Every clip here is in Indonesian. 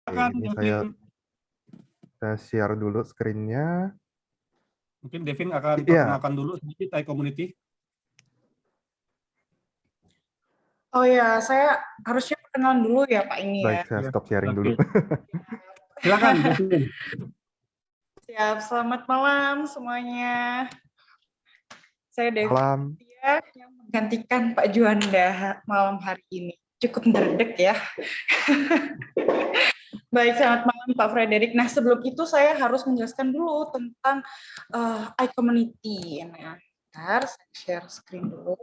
Silakan, ini Devin. saya share dulu screen-nya. Mungkin Devin akan Iya. perkenalkan dulu sedikit iCommunity. Oh ya, saya harusnya perkenalan dulu ya Pak ini Baik, ya. saya stop sharing dulu. Silakan, Devin. Siap, selamat malam semuanya. Saya Devi Malam. yang menggantikan Pak Juanda malam hari ini. Cukup mendadak ya. Baik, selamat malam Pak Frederick. Nah, sebelum itu saya harus menjelaskan dulu tentang iCommunity. Nah, bentar, saya share screen dulu.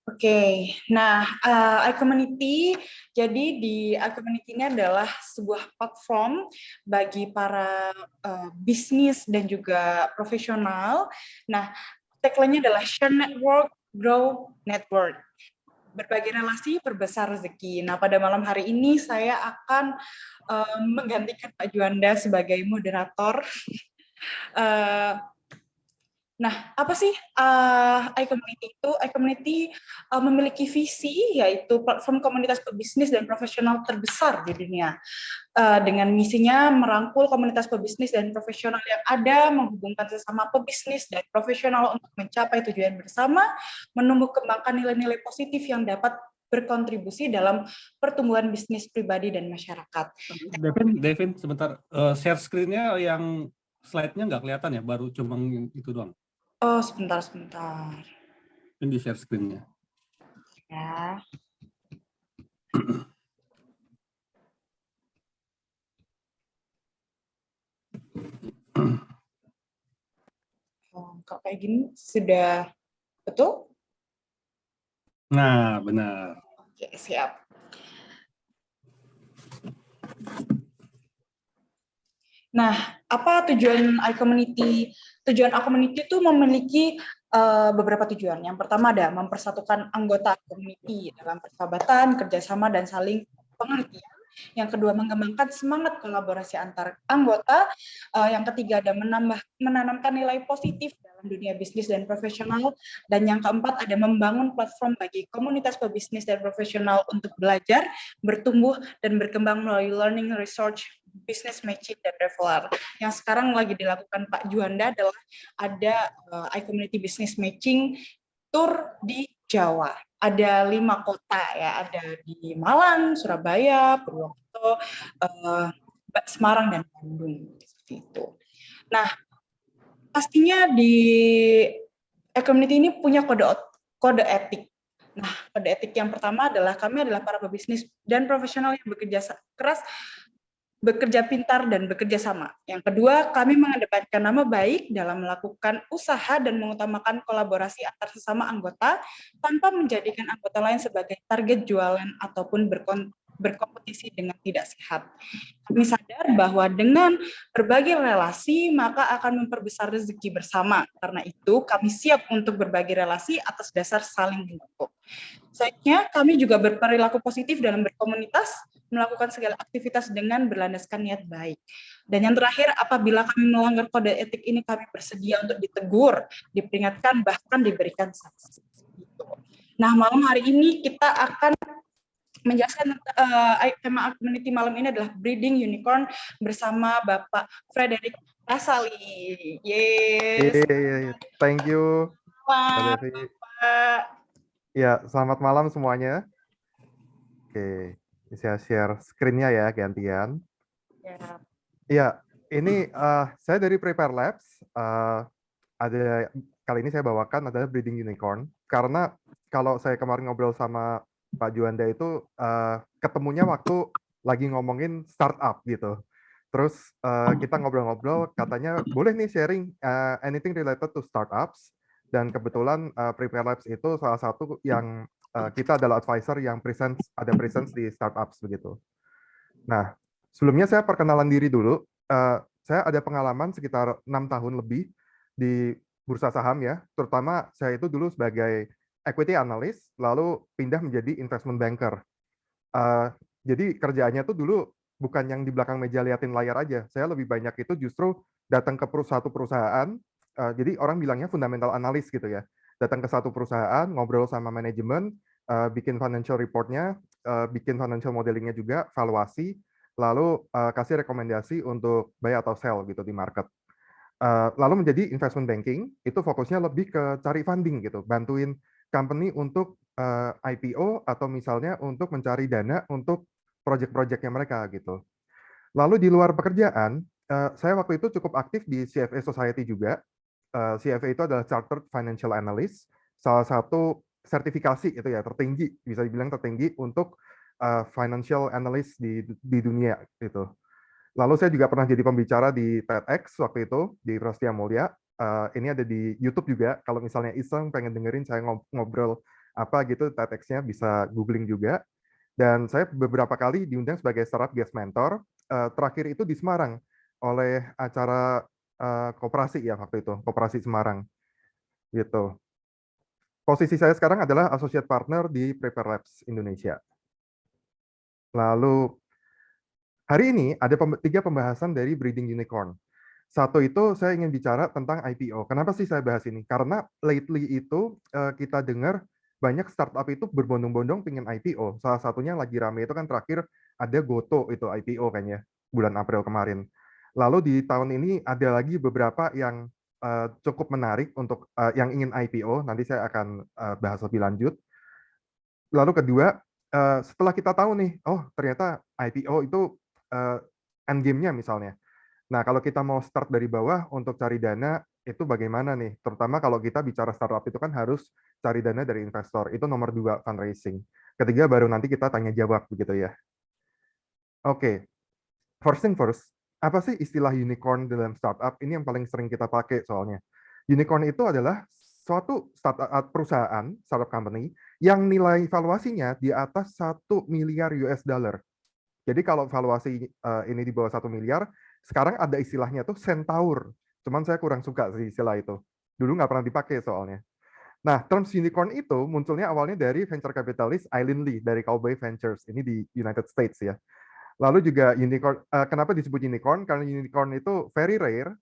Oke, nah iCommunity, jadi di iCommunity ini adalah sebuah platform bagi para bisnis dan juga profesional. Nah, tagline-nya adalah Share Network, Grow Network. Berbagi relasi, berbesar rezeki. Nah, pada malam hari ini saya akan menggantikan Pak Juanda sebagai moderator. Nah, apa sih iCommunity itu? iCommunity memiliki visi, yaitu platform komunitas pebisnis dan profesional terbesar di dunia. Dengan misinya merangkul komunitas pebisnis dan profesional yang ada, menghubungkan sesama pebisnis dan profesional untuk mencapai tujuan bersama, menumbuh kembangkan nilai-nilai positif yang dapat berkontribusi dalam pertumbuhan bisnis pribadi dan masyarakat. Devin, sebentar. Share screen-nya yang slide-nya nggak kelihatan ya, baru cuma itu doang. Oh, sebentar. Ini di share screen-nya. Ya. Kalau kayak gini sudah betul? Nah, benar. Oke, siap. Nah, apa tujuan iCommunity? Tujuan iCommunity itu memiliki beberapa tujuan. Yang pertama ada mempersatukan anggota community dalam persahabatan, kerjasama, dan saling pengertian. Yang kedua, mengembangkan semangat kolaborasi antar anggota. Yang ketiga, ada menanamkan nilai positif dalam dunia bisnis dan profesional. Dan yang keempat, ada membangun platform bagi komunitas pebisnis dan profesional untuk belajar, bertumbuh, dan berkembang melalui learning, research, business matching, dan referral. Yang sekarang lagi dilakukan Pak Juanda adalah ada iCommunity Business Matching Tour di Jawa. Ada 5 kota ya, ada di Malang, Surabaya, Purwokerto, Semarang, dan Bandung. Seperti itu. Nah, pastinya di iCommunity ini punya kode etik. Nah, kode etik yang pertama adalah kami adalah para pebisnis dan profesional yang bekerja keras, bekerja pintar, dan bekerja sama. Yang kedua, kami mengedepankan nama baik dalam melakukan usaha dan mengutamakan kolaborasi antar sesama anggota tanpa menjadikan anggota lain sebagai target jualan ataupun berkompetisi dengan tidak sehat. Kami sadar bahwa dengan berbagi relasi, maka akan memperbesar rezeki bersama. Karena itu, kami siap untuk berbagi relasi atas dasar saling mendukung. Selanjutnya, kami juga berperilaku positif dalam berkomunitas, melakukan segala aktivitas dengan berlandaskan niat baik. Dan yang terakhir, apabila kami melanggar kode etik ini, kami bersedia untuk ditegur, diperingatkan, bahkan diberikan sanksi. Nah, malam hari ini kita akan menjelaskan tema community malam ini adalah Breeding Unicorn bersama Bapak Frederick Rasali. Yes. Thank you. Selamat malam, Bapak. Ya, selamat malam semuanya. Oke, saya share screen-nya ya, gantian. Ya, ini saya dari Prepare Labs. Ada kali ini saya bawakan adalah Breeding Unicorn. Karena kalau saya kemarin ngobrol sama Pak Juanda itu ketemunya waktu lagi ngomongin startup gitu. Terus kita ngobrol-ngobrol, katanya boleh nih sharing anything related to startups. Dan kebetulan Prepare Labs itu salah satu yang kita adalah advisor yang ada presence di startups begitu. Nah, sebelumnya saya perkenalan diri dulu. Saya ada pengalaman sekitar 6 tahun lebih di bursa saham ya. Terutama saya itu dulu sebagai equity analyst, lalu pindah menjadi investment banker. Jadi kerjaannya tuh dulu bukan yang di belakang meja liatin layar aja. Saya lebih banyak itu justru datang ke satu perusahaan. Jadi orang bilangnya fundamental analyst gitu ya. datang ke satu perusahaan, ngobrol sama manajemen, bikin financial report-nya, bikin financial modeling-nya juga, valuasi, lalu kasih rekomendasi untuk buy atau sell gitu di market. Lalu menjadi investment banking, itu fokusnya lebih ke cari funding gitu, bantuin company untuk IPO atau misalnya untuk mencari dana untuk project-projectnya mereka gitu. Lalu di luar pekerjaan, saya waktu itu cukup aktif di CFA Society juga. CFA itu adalah Chartered Financial Analyst, salah satu sertifikasi itu ya tertinggi, bisa dibilang tertinggi untuk financial analyst di dunia gitu. Lalu saya juga pernah jadi pembicara di TEDx waktu itu di Prasetya Mulia. Ini ada di YouTube juga. Kalau misalnya iseng pengen dengerin saya ngobrol apa gitu, TEDx-nya bisa googling juga. Dan saya beberapa kali diundang sebagai startup guest mentor. Terakhir itu di Semarang oleh acara koperasi ya waktu itu, Koperasi Semarang gitu. Posisi saya sekarang adalah associate partner di Prepare Labs Indonesia. Lalu hari ini ada 3 pembahasan dari Breeding Unicorn. Satu itu saya ingin bicara tentang IPO. Kenapa sih saya bahas ini? Karena lately itu kita dengar banyak startup itu berbondong-bondong pengen IPO. Salah satunya lagi rame itu kan terakhir ada Goto itu IPO kayaknya bulan April kemarin. Lalu di tahun ini ada lagi beberapa yang cukup menarik untuk yang ingin IPO. Nanti saya akan bahas lebih lanjut. Lalu kedua, setelah kita tahu nih, oh ternyata IPO itu end game-nya misalnya. Nah, kalau kita mau start dari bawah untuk cari dana, itu bagaimana nih? Terutama kalau kita bicara startup itu kan harus cari dana dari investor. Itu nomor 2, fundraising. Ketiga, baru nanti kita tanya jawab, begitu ya. Oke, first thing first, apa sih istilah unicorn dalam startup? Ini yang paling sering kita pakai soalnya. Unicorn itu adalah suatu startup perusahaan, startup company, yang nilai valuasinya di atas 1 miliar US dollar. Jadi kalau valuasi ini di bawah 1 miliar, sekarang ada istilahnya tuh centaur. Cuman saya kurang suka sih istilah itu. Dulu nggak pernah dipakai soalnya. Nah, terms unicorn itu munculnya awalnya dari venture capitalist Eileen Lee dari Cowboy Ventures. Ini di United States ya. Lalu juga unicorn, kenapa disebut unicorn? Karena unicorn itu very rare.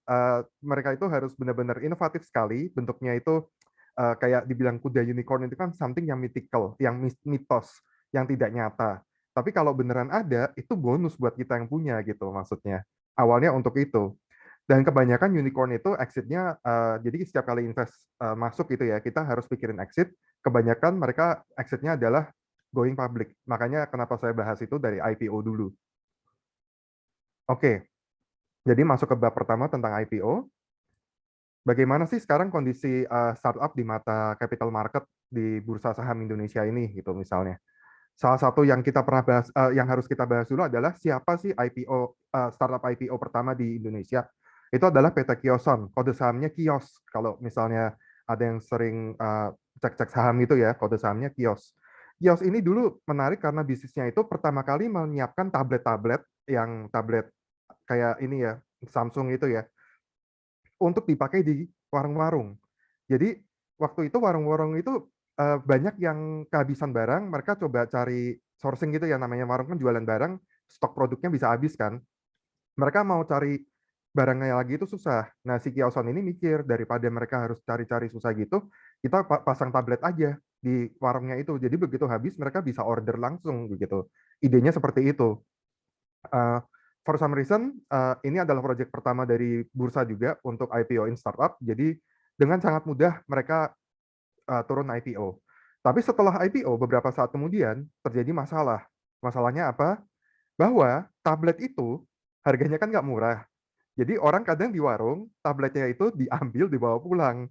Mereka itu harus benar-benar inovatif sekali. Bentuknya itu kayak dibilang kuda unicorn itu kan something yang mythical, yang mitos, yang tidak nyata. Tapi kalau beneran ada, itu bonus buat kita yang punya gitu maksudnya. Awalnya untuk itu. Dan kebanyakan unicorn itu exit-nya, jadi setiap kali invest masuk gitu ya, kita harus pikirin exit. Kebanyakan mereka exit-nya adalah going public. Makanya kenapa saya bahas itu dari IPO dulu. Oke, jadi masuk ke bab pertama tentang IPO. Bagaimana sih sekarang kondisi startup di mata capital market di bursa saham Indonesia ini gitu misalnya. Salah satu yang kita pernah bahas, yang harus kita bahas dulu adalah siapa sih IPO startup IPO pertama di Indonesia. Itu adalah PT Kioson, kode sahamnya Kios. Kalau misalnya ada yang sering cek-cek saham itu ya, kode sahamnya Kios. Kios ini dulu menarik karena bisnisnya itu pertama kali menyiapkan tablet-tablet yang tablet kayak ini ya, Samsung itu ya, untuk dipakai di warung-warung. Jadi waktu itu warung-warung itu banyak yang kehabisan barang, mereka coba cari sourcing gitu ya, namanya warung kan jualan barang, stok produknya bisa habis kan. Mereka mau cari barangnya lagi itu susah. Nah, si Kioson ini mikir, daripada mereka harus cari-cari susah gitu, kita pasang tablet aja di warungnya itu. Jadi begitu habis, mereka bisa order langsung begitu. Idenya seperti itu. For some reason, ini adalah proyek pertama dari bursa juga untuk IPO in startup. Jadi dengan sangat mudah mereka turun IPO. Tapi setelah IPO, beberapa saat kemudian terjadi masalah. Masalahnya apa? Bahwa tablet itu harganya kan nggak murah. Jadi orang kadang di warung, tabletnya itu diambil, dibawa pulang.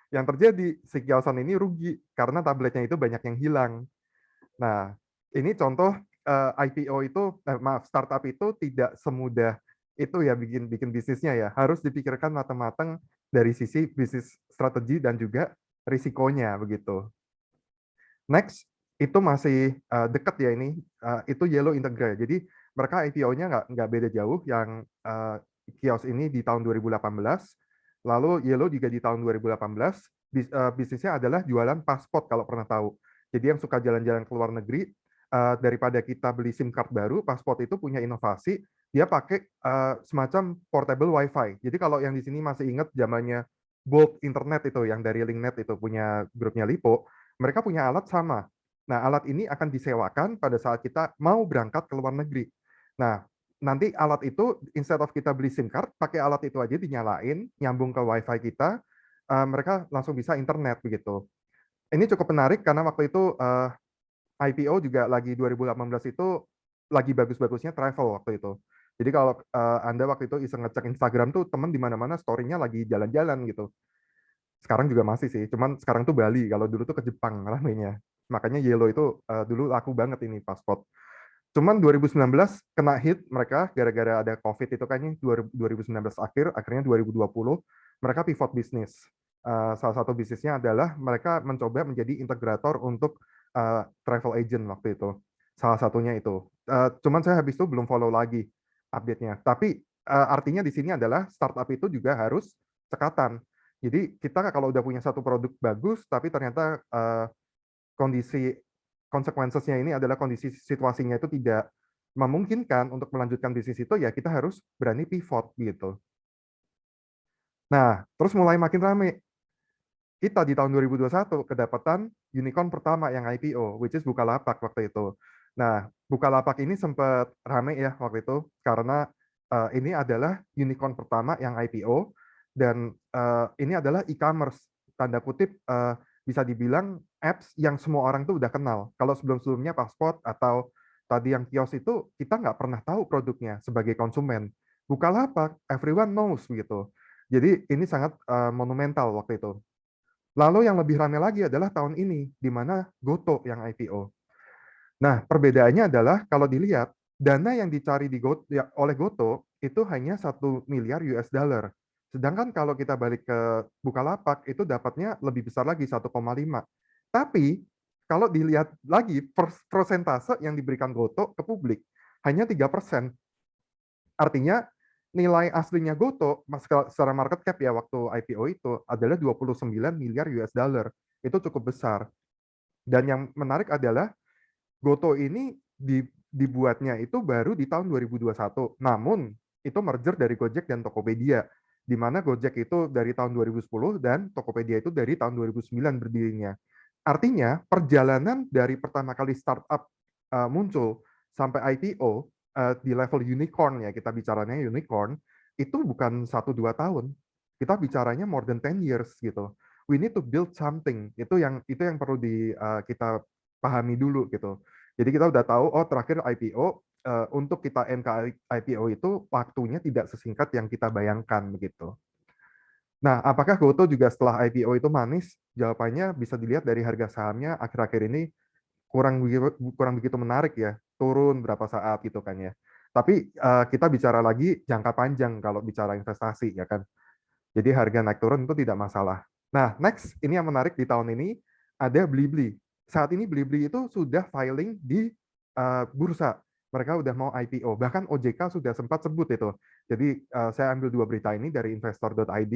Yang terjadi, si Kioson ini rugi karena tabletnya itu banyak yang hilang. Nah, ini contoh IPO itu, maaf, startup itu tidak semudah itu ya bikin bisnisnya ya. Harus dipikirkan matang-matang dari sisi bisnis strategi dan juga risikonya begitu. Next, itu masih dekat ya ini, itu Yellow Integra. Jadi mereka IPO-nya nggak beda jauh, yang Kios ini di tahun 2018, lalu Yellow juga di tahun 2018. Bisnisnya adalah jualan paspor kalau pernah tahu. Jadi yang suka jalan-jalan ke luar negeri, daripada kita beli SIM card baru, paspor itu punya inovasi, dia pakai semacam portable WiFi. Jadi kalau yang di sini masih ingat zamannya Bolt Internet itu yang dari Linknet itu punya grupnya Lipo, mereka punya alat sama. Nah, alat ini akan disewakan pada saat kita mau berangkat ke luar negeri. Nah, nanti alat itu instead of kita beli SIM card, pakai alat itu aja dinyalain, nyambung ke WiFi kita, mereka langsung bisa internet begitu. Ini cukup menarik karena waktu itu IPO juga lagi 2018 itu lagi bagus-bagusnya travel waktu itu. Jadi kalau Anda waktu itu iseng ngecek Instagram tuh teman di mana-mana story-nya lagi jalan-jalan gitu. Sekarang juga masih sih, cuman sekarang tuh Bali, kalau dulu tuh ke Jepang ramenya. Makanya Yellow itu dulu laku banget ini paspor. Cuman 2019 kena hit mereka gara-gara ada COVID itu kayaknya 2019 akhirnya 2020 mereka pivot bisnis. Salah satu bisnisnya adalah mereka mencoba menjadi integrator untuk travel agent waktu itu. Salah satunya itu. Cuman saya habis itu belum follow lagi update-nya. Tapi artinya di sini adalah startup itu juga harus cekatan. Jadi kita kalau udah punya satu produk bagus, tapi ternyata kondisi consequences-nya ini adalah kondisi situasinya itu tidak memungkinkan untuk melanjutkan bisnis itu, ya kita harus berani pivot gitu. Nah, terus mulai makin rame. Kita di tahun 2021 kedapatan unicorn pertama yang IPO, which is Bukalapak waktu itu. Nah, Bukalapak ini sempat rame ya waktu itu, karena ini adalah unicorn pertama yang IPO, dan ini adalah e-commerce, tanda kutip bisa dibilang apps yang semua orang tuh udah kenal. Kalau sebelum-sebelumnya Pasport atau tadi yang kios itu, kita nggak pernah tahu produknya sebagai konsumen. Bukalapak, everyone knows gitu. Jadi ini sangat monumental waktu itu. Lalu yang lebih ramai lagi adalah tahun ini, di mana Goto yang IPO. Nah, perbedaannya adalah kalau dilihat, dana yang dicari oleh Goto itu hanya 1 miliar US dollar. Sedangkan kalau kita balik ke Bukalapak, itu dapatnya lebih besar lagi, 1,5. Tapi, kalau dilihat lagi, persentase yang diberikan Goto ke publik, hanya 3%. Artinya, nilai aslinya Goto secara market cap ya waktu IPO itu adalah 29 miliar US dollar. Itu cukup besar. Dan yang menarik adalah Goto ini dibuatnya itu baru di tahun 2021. Namun itu merger dari Gojek dan Tokopedia, di mana Gojek itu dari tahun 2010 dan Tokopedia itu dari tahun 2009 berdirinya. Artinya perjalanan dari pertama kali startup muncul sampai IPO di level unicorn ya, kita bicaranya unicorn, itu bukan 1-2 tahun. Kita bicaranya more than 10 years gitu. We need to build something. Itu yang perlu kita pahami dulu gitu. Jadi kita udah tahu, oh terakhir IPO, untuk kita end ke IPO itu waktunya tidak sesingkat yang kita bayangkan begitu. Nah, apakah Goto juga setelah IPO itu manis? Jawabannya bisa dilihat dari harga sahamnya akhir-akhir ini kurang begitu menarik ya, turun berapa saat gitu kan ya. Tapi kita bicara lagi jangka panjang kalau bicara investasi ya kan. Jadi harga naik turun itu tidak masalah. Nah, next ini yang menarik di tahun ini ada Blibli. Saat ini Blibli itu sudah filing di bursa. Mereka udah mau IPO. Bahkan OJK sudah sempat sebut itu. Jadi saya ambil 2 berita ini dari investor.id.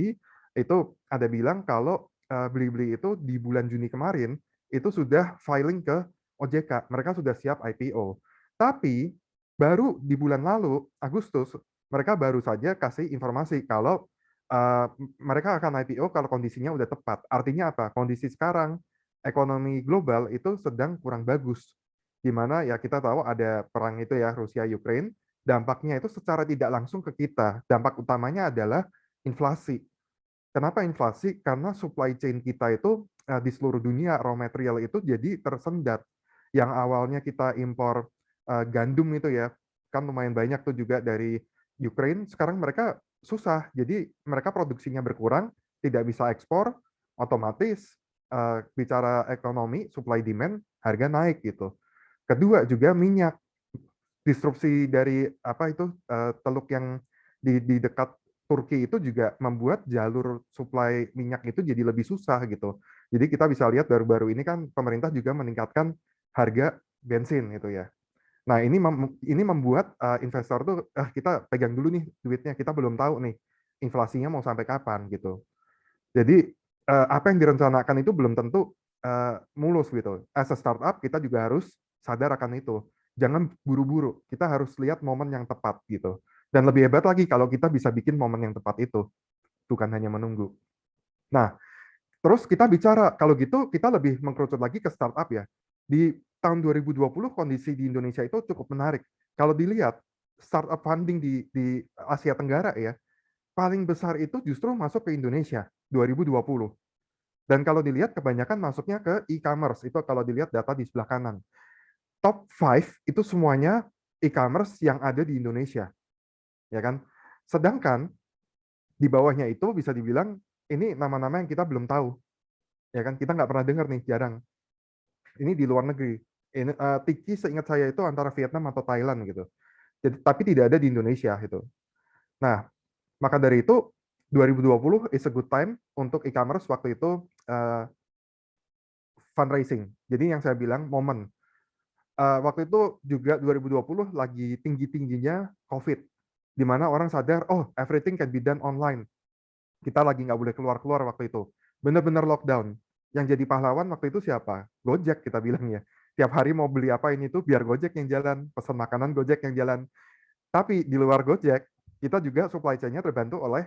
Itu ada bilang kalau Blibli itu di bulan Juni kemarin itu sudah filing ke OJK. Mereka sudah siap IPO. Tapi baru di bulan lalu, Agustus, mereka baru saja kasih informasi kalau mereka akan IPO kalau kondisinya udah tepat. Artinya apa? Kondisi sekarang, ekonomi global itu sedang kurang bagus. Di mana ya kita tahu ada perang itu ya, Rusia-Ukraine, dampaknya itu secara tidak langsung ke kita. Dampak utamanya adalah inflasi. Kenapa inflasi? Karena supply chain kita itu di seluruh dunia raw material itu jadi tersendat. Yang awalnya kita impor gandum itu ya, kan lumayan banyak tuh juga dari Ukraine, sekarang mereka susah. Jadi mereka produksinya berkurang, tidak bisa ekspor, otomatis bicara ekonomi, supply demand, harga naik gitu. Kedua juga minyak. Disrupsi dari apa itu teluk yang di dekat Turki itu juga membuat jalur supply minyak itu jadi lebih susah gitu. Jadi kita bisa lihat baru-baru ini kan pemerintah juga meningkatkan harga bensin gitu ya. Nah, ini membuat investor tuh kita pegang dulu nih duitnya, kita belum tahu nih inflasinya mau sampai kapan gitu. Jadi apa yang direncanakan itu belum tentu mulus gitu. As a startup kita juga harus sadar akan itu. Jangan buru-buru. Kita harus lihat momen yang tepat gitu. Dan lebih hebat lagi kalau kita bisa bikin momen yang tepat itu, bukan hanya menunggu. Nah, terus kita bicara, kalau gitu kita lebih mengkerucut lagi ke startup ya. Di tahun 2020 kondisi di Indonesia itu cukup menarik. Kalau dilihat startup funding di Asia Tenggara ya, paling besar itu justru masuk ke Indonesia 2020. Dan kalau dilihat kebanyakan masuknya ke e-commerce, itu kalau dilihat data di sebelah kanan. Top 5 itu semuanya e-commerce yang ada di Indonesia, ya kan? Sedangkan di bawahnya itu bisa dibilang ini nama-nama yang kita belum tahu, ya kan? Kita nggak pernah dengar nih, jarang. Ini di luar negeri. Ini, Tiki seingat saya itu antara Vietnam atau Thailand gitu. Jadi, tapi tidak ada di Indonesia itu. Nah, maka dari itu 2020 is a good time untuk e-commerce waktu itu fundraising. Jadi yang saya bilang momen. Waktu itu juga 2020 lagi tinggi-tingginya COVID, di mana orang sadar, oh everything can be done online. Kita lagi nggak boleh keluar-keluar waktu itu. Benar-benar lockdown. Yang jadi pahlawan waktu itu siapa? Gojek kita bilangnya. Tiap hari mau beli apa ini tuh biar Gojek yang jalan, pesan makanan Gojek yang jalan. Tapi di luar Gojek, kita juga supply chain-nya terbantu oleh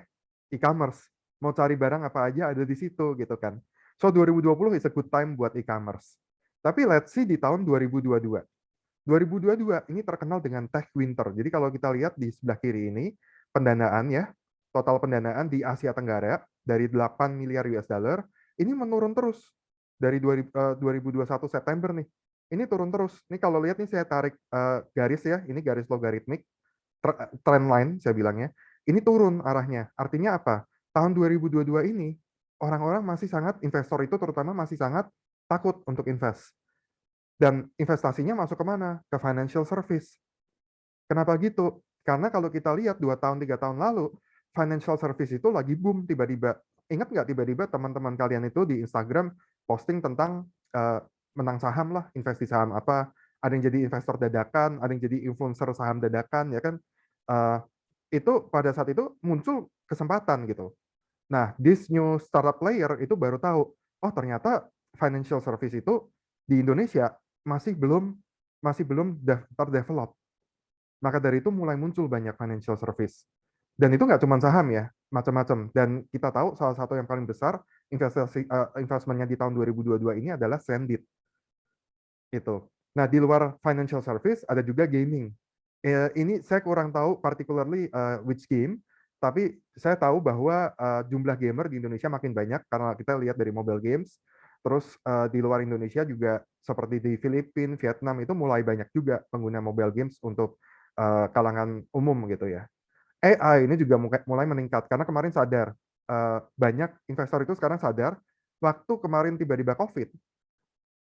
e-commerce. Mau cari barang apa aja ada di situ gitu kan. So 2020 is a good time buat e-commerce. Tapi let's see di tahun 2022. 2022 ini terkenal dengan tech winter. Jadi kalau kita lihat di sebelah kiri ini, pendanaan ya, total pendanaan di Asia Tenggara dari 8 miliar US dollar, ini menurun terus dari 2021 September nih. Ini turun terus. Ini kalau lihat nih saya tarik garis ya, ini garis logaritmik, trend line saya bilangnya. Ini turun arahnya. Artinya apa? Tahun 2022 ini, orang-orang masih sangat, investor itu terutama masih sangat takut untuk invest. Dan investasinya masuk ke mana? Ke financial service. Kenapa gitu? Karena kalau kita lihat 2 tahun, 3 tahun lalu, financial service itu lagi boom tiba-tiba. Ingat nggak tiba-tiba teman-teman kalian itu di Instagram posting tentang menang saham lah, investasi saham apa, ada yang jadi investor dadakan, ada yang jadi influencer saham dadakan, ya kan? Itu pada saat itu muncul kesempatan gitu. Nah, this new startup player itu baru tahu, oh ternyata financial service itu di Indonesia masih belum terdevelop. Maka dari itu mulai muncul banyak financial service. Dan itu nggak cuma saham ya, macam-macam. Dan kita tahu salah satu yang paling besar investmentnya di tahun 2022 ini adalah Sendit. Itu. Nah, di luar financial service ada juga gaming. Ini saya kurang tahu particularly which game, tapi saya tahu bahwa jumlah gamer di Indonesia makin banyak karena kita lihat dari mobile games. Terus di luar Indonesia juga seperti di Filipina, Vietnam itu mulai banyak juga pengguna mobile games untuk kalangan umum gitu ya. AI ini juga mulai meningkat karena kemarin sadar banyak investor itu sekarang sadar waktu kemarin tiba-tiba COVID,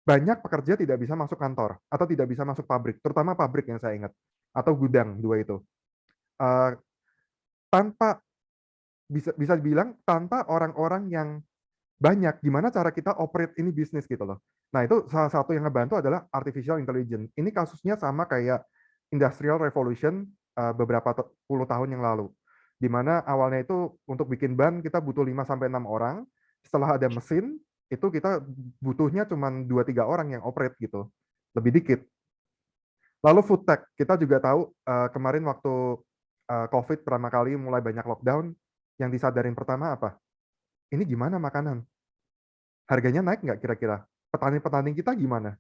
banyak pekerja tidak bisa masuk kantor atau tidak bisa masuk pabrik, terutama pabrik yang saya ingat, atau gudang, dua itu. Tanpa bisa dibilang tanpa orang-orang yang banyak, gimana cara kita operate ini bisnis gitu loh. Nah itu salah satu yang ngebantu adalah artificial intelligence. Ini kasusnya sama kayak industrial revolution beberapa puluh tahun yang lalu. Di mana awalnya itu untuk bikin ban kita butuh 5-6 orang, setelah ada mesin, itu kita butuhnya cuma 2-3 orang yang operate gitu, lebih dikit. Lalu food tech, kita juga tahu kemarin waktu COVID pertama kali mulai banyak lockdown, yang disadarin pertama apa? Ini gimana makanan? Harganya naik nggak kira-kira? Petani-petani kita gimana?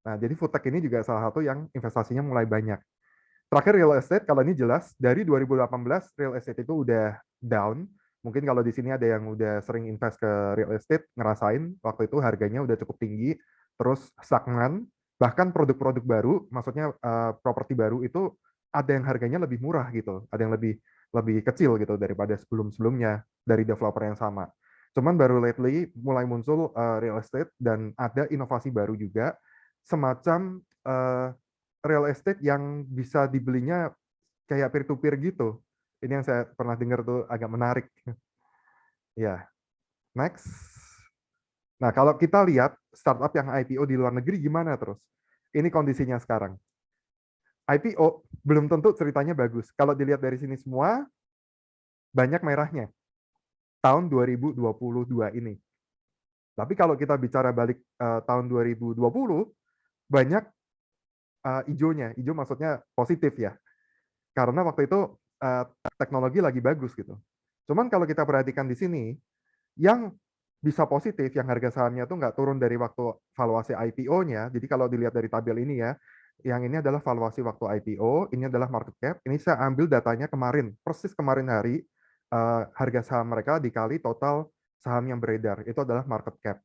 Nah, jadi food tech ini juga salah satu yang investasinya mulai banyak. Terakhir real estate, kalau ini jelas, dari 2018 real estate itu udah down. Mungkin kalau di sini ada yang udah sering invest ke real estate, ngerasain waktu itu harganya udah cukup tinggi, terus stagnan, bahkan produk-produk baru, maksudnya properti baru itu ada yang harganya lebih murah gitu, ada yang lebih lebih kecil gitu daripada sebelum-sebelumnya dari developer yang sama. Cuman baru lately mulai muncul real estate dan ada inovasi baru juga, semacam real estate yang bisa dibelinya kayak peer to peer gitu. Ini yang saya pernah dengar tuh agak menarik. Ya, next. Nah, kalau kita lihat startup yang IPO di luar negeri gimana terus? Ini kondisinya sekarang. IPO belum tentu ceritanya bagus. Kalau dilihat dari sini semua, banyak merahnya. Tahun 2022 ini. Tapi kalau kita bicara balik tahun 2020, banyak hijaunya. Hijau maksudnya positif ya. Karena waktu itu teknologi lagi bagus gitu. Cuman kalau kita perhatikan di sini, Yang bisa positif, yang harga sahamnya tuh nggak turun dari waktu valuasi IPO-nya. Jadi kalau dilihat dari tabel ini ya, yang ini adalah valuasi waktu IPO, ini adalah market cap. Ini saya ambil datanya kemarin, persis kemarin hari, harga saham mereka dikali total saham yang beredar, itu adalah market cap.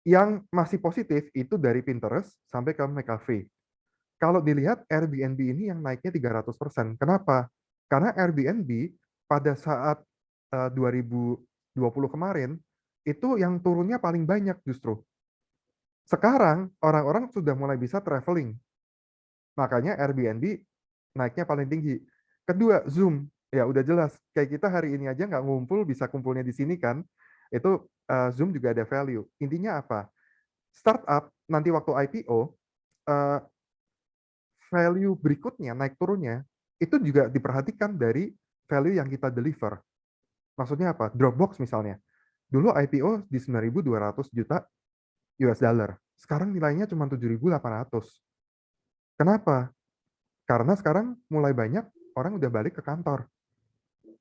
Yang masih positif itu dari Pinterest sampai ke McAfee. Kalau dilihat Airbnb ini yang naiknya 300%. Kenapa? Karena Airbnb pada saat 2020 kemarin itu yang turunnya paling banyak justru. Sekarang orang-orang sudah mulai bisa traveling. Makanya Airbnb naiknya paling tinggi. Kedua, Zoom. Ya udah jelas. Kayak kita hari ini aja nggak ngumpul, bisa kumpulnya di sini kan. Itu Zoom juga ada value. Intinya apa? Startup nanti waktu IPO, value berikutnya naik turunnya itu juga diperhatikan dari value yang kita deliver. Maksudnya apa? Dropbox misalnya. Dulu IPO di 9.200 juta US dollar. Sekarang nilainya cuma 7.800. Kenapa? Karena sekarang mulai banyak orang udah balik ke kantor.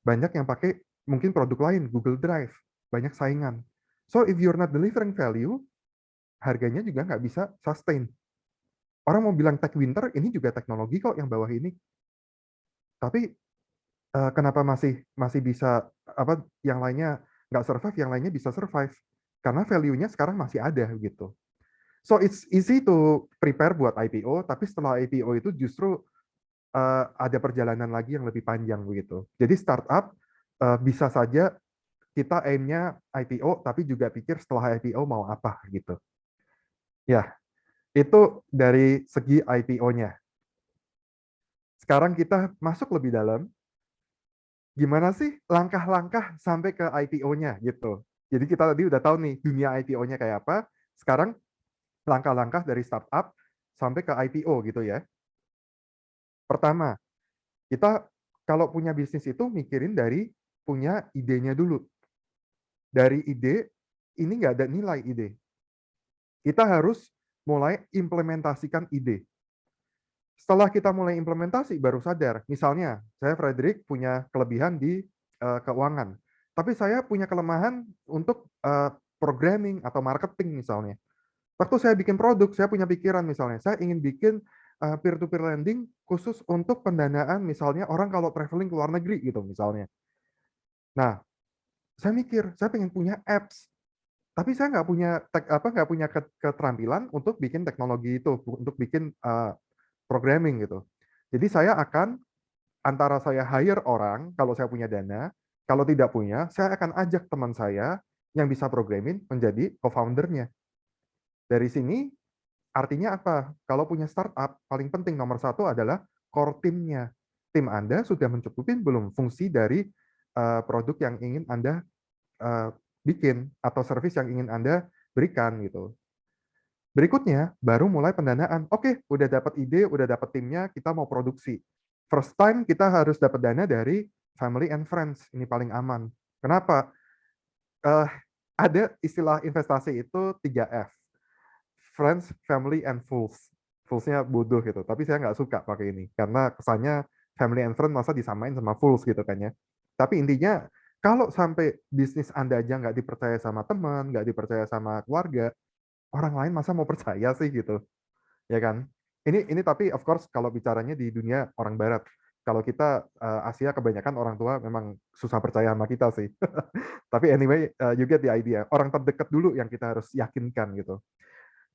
Banyak yang pakai mungkin produk lain, Google Drive. Banyak saingan. So if you're not delivering value, harganya juga nggak bisa sustain. Orang mau bilang tech winter, ini juga teknologi kok yang bawah ini. Tapi kenapa masih bisa yang lainnya nggak survive, yang lainnya bisa survive? Karena value-nya sekarang masih ada gitu. So it's easy to prepare buat IPO, tapi setelah IPO itu justru ada perjalanan lagi yang lebih panjang begitu. Jadi startup bisa saja kita aim-nya IPO, tapi juga pikir setelah IPO mau apa gitu. Ya, itu dari segi IPO-nya. Sekarang kita masuk lebih dalam. Gimana sih langkah-langkah sampai ke IPO-nya gitu. Jadi kita tadi udah tahu nih dunia IPO-nya kayak apa. Sekarang langkah-langkah dari startup sampai ke IPO gitu ya. Pertama, kita kalau punya bisnis itu mikirin dari punya idenya dulu. Dari ide, ini nggak ada nilai ide. Kita harus mulai implementasikan ide. Setelah kita mulai implementasi, baru sadar. Misalnya, saya Frederick punya kelebihan di keuangan. Tapi saya punya kelemahan untuk programming atau marketing misalnya. Waktu saya bikin produk, saya punya pikiran misalnya, saya ingin bikin peer-to-peer lending khusus untuk pendanaan misalnya orang kalau traveling ke luar negeri gitu misalnya. Nah, saya mikir, saya pengen punya apps, tapi saya nggak punya keterampilan untuk bikin teknologi itu, untuk bikin programming gitu. Jadi saya akan antara saya hire orang kalau saya punya dana, kalau tidak punya, saya akan ajak teman saya yang bisa programming menjadi co-foundernya. Dari sini artinya apa? Kalau punya startup, paling penting nomor satu adalah core timnya. Tim Anda sudah mencukupin belum fungsi dari produk yang ingin Anda bikin atau service yang ingin Anda berikan gitu. Berikutnya, baru mulai pendanaan. Oke, udah dapat ide, udah dapat timnya, kita mau produksi. First time kita harus dapat dana dari family and friends. Ini paling aman. Kenapa? Ada istilah investasi itu 3F. Friends, family, and fools. Fools-nya bodoh gitu. Tapi saya nggak suka pakai ini. Karena kesannya family and friends masa disamain sama fools gitu kan ya. Tapi intinya, kalau sampai bisnis Anda aja nggak dipercaya sama teman, nggak dipercaya sama keluarga, orang lain masa mau percaya sih gitu, ya kan? Ini tapi of course kalau bicaranya di dunia orang barat. Kalau kita Asia kebanyakan orang tua memang susah percaya sama kita sih. Tapi anyway, you get the idea. Orang terdekat dulu yang kita harus yakinkan gitu.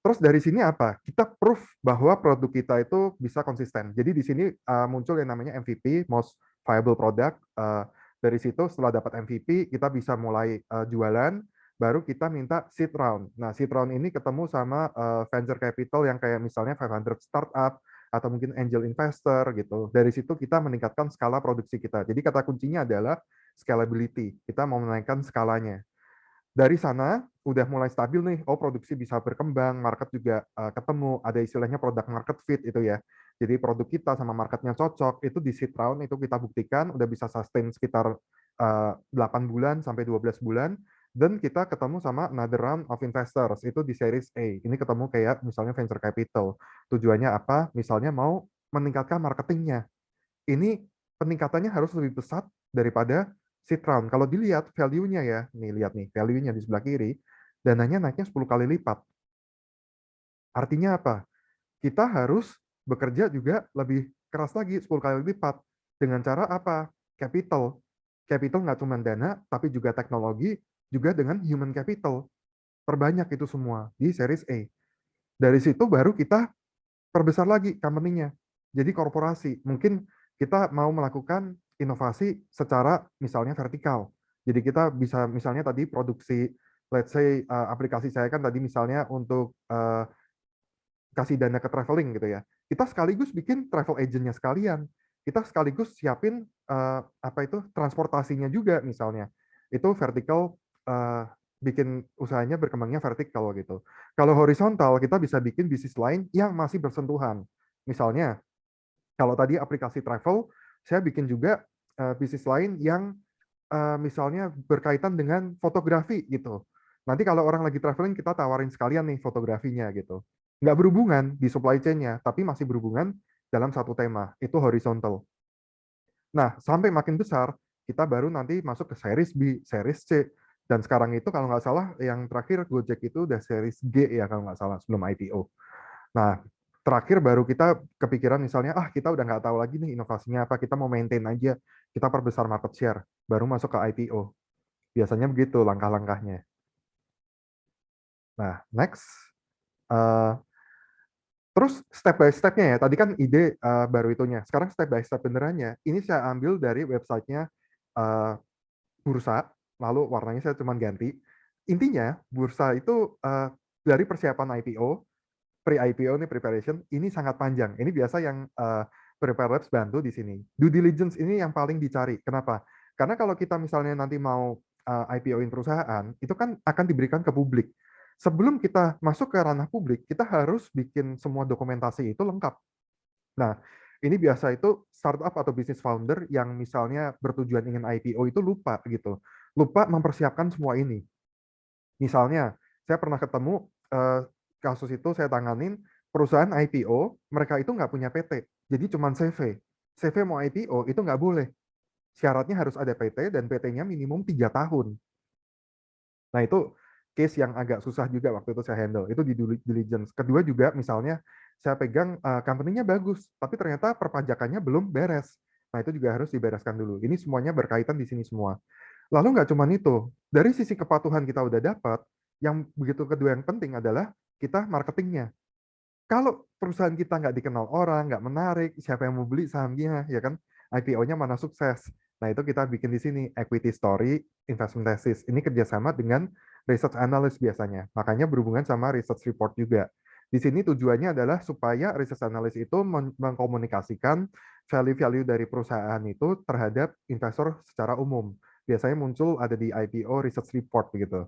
Terus dari sini apa? Kita proof bahwa produk kita itu bisa konsisten. Jadi di sini muncul yang namanya MVP, Most Viable Product. Dari situ setelah dapat MVP, kita bisa mulai jualan, baru kita minta seed round. Nah, seed round ini ketemu sama venture capital yang kayak misalnya 500 startup, atau mungkin angel investor gitu. Dari situ kita meningkatkan skala produksi kita. Jadi kata kuncinya adalah scalability. Kita mau menaikkan skalanya. Dari sana udah mulai stabil nih, oh produksi bisa berkembang, market juga ketemu, ada istilahnya product market fit itu ya. Jadi produk kita sama marketnya cocok, itu di seed round itu kita buktikan udah bisa sustain sekitar 8 bulan sampai 12 bulan, dan kita ketemu sama another round of investors, itu di series A. Ini ketemu kayak misalnya venture capital. Tujuannya apa? Misalnya mau meningkatkan marketingnya. Ini peningkatannya harus lebih besar daripada seed round. Kalau dilihat value-nya ya, nih lihat nih, value-nya di sebelah kiri, dananya naiknya 10 kali lipat. Artinya apa? Kita harus bekerja juga lebih keras lagi 10 kali lipat. Dengan cara apa? Capital. Capital nggak cuma dana, tapi juga teknologi, juga dengan human capital. Perbanyak itu semua di series A. Dari situ baru kita perbesar lagi company-nya. Jadi korporasi. Mungkin kita mau melakukan inovasi secara misalnya vertikal. Jadi kita bisa misalnya tadi produksi, let's say aplikasi saya kan tadi misalnya untuk kasih dana ke traveling gitu ya. Kita sekaligus bikin travel agent-nya sekalian. Kita sekaligus siapin apa itu transportasinya juga misalnya. Itu vertikal bikin usahanya berkembangnya vertikal gitu. Kalau horizontal kita bisa bikin bisnis lain yang masih bersentuhan. Misalnya kalau tadi aplikasi travel, saya bikin juga bisnis lain yang misalnya berkaitan dengan fotografi gitu. Nanti kalau orang lagi traveling, kita tawarin sekalian nih fotografinya gitu. Nggak berhubungan di supply chain-nya, tapi masih berhubungan dalam satu tema. Itu horizontal. Nah, sampai makin besar, kita baru nanti masuk ke series B, series C. Dan sekarang itu kalau nggak salah, yang terakhir Gojek itu udah series G ya kalau nggak salah, sebelum IPO. Nah, terakhir baru kita kepikiran misalnya, kita udah nggak tahu lagi nih inovasinya apa, kita mau maintain aja, kita perbesar market share, baru masuk ke IPO. Biasanya begitu langkah-langkahnya. Nah, next. Terus step by step-nya ya, tadi kan ide baru itunya. Sekarang step by step benerannya, ini saya ambil dari websitenya bursa, lalu warnanya saya cuma ganti. Intinya, bursa itu dari persiapan IPO, pre-IPO nih preparation, ini sangat panjang. Ini biasa yang Prepare Labs bantu di sini. Due diligence ini yang paling dicari. Kenapa? Karena kalau kita misalnya nanti mau IPO-in perusahaan, itu kan akan diberikan ke publik. Sebelum kita masuk ke ranah publik, kita harus bikin semua dokumentasi itu lengkap. Nah, ini biasa itu startup atau business founder yang misalnya bertujuan ingin IPO itu lupa gitu. Lupa mempersiapkan semua ini. Misalnya, saya pernah ketemu kasus itu saya tanganin, perusahaan IPO, mereka itu nggak punya PT, jadi cuma CV. CV mau IPO itu nggak boleh. Syaratnya harus ada PT dan PT-nya minimum 3 tahun. Nah, itu case yang agak susah juga waktu itu saya handle. Itu di due diligence. Kedua juga misalnya saya pegang company-nya bagus, tapi ternyata perpajakannya belum beres. Nah, itu juga harus dibereskan dulu. Ini semuanya berkaitan di sini semua. Lalu nggak cuma itu, dari sisi kepatuhan kita udah dapat, yang begitu kedua yang penting adalah kita marketingnya. Kalau perusahaan kita nggak dikenal orang, nggak menarik, siapa yang mau beli sahamnya, ya kan? IPO-nya mana sukses. Nah, itu kita bikin di sini, equity story, investment thesis. Ini kerjasama dengan research analyst biasanya. Makanya berhubungan sama research report juga. Di sini tujuannya adalah supaya research analyst itu mengkomunikasikan value-value dari perusahaan itu terhadap investor secara umum. Biasanya muncul ada di IPO research report begitu.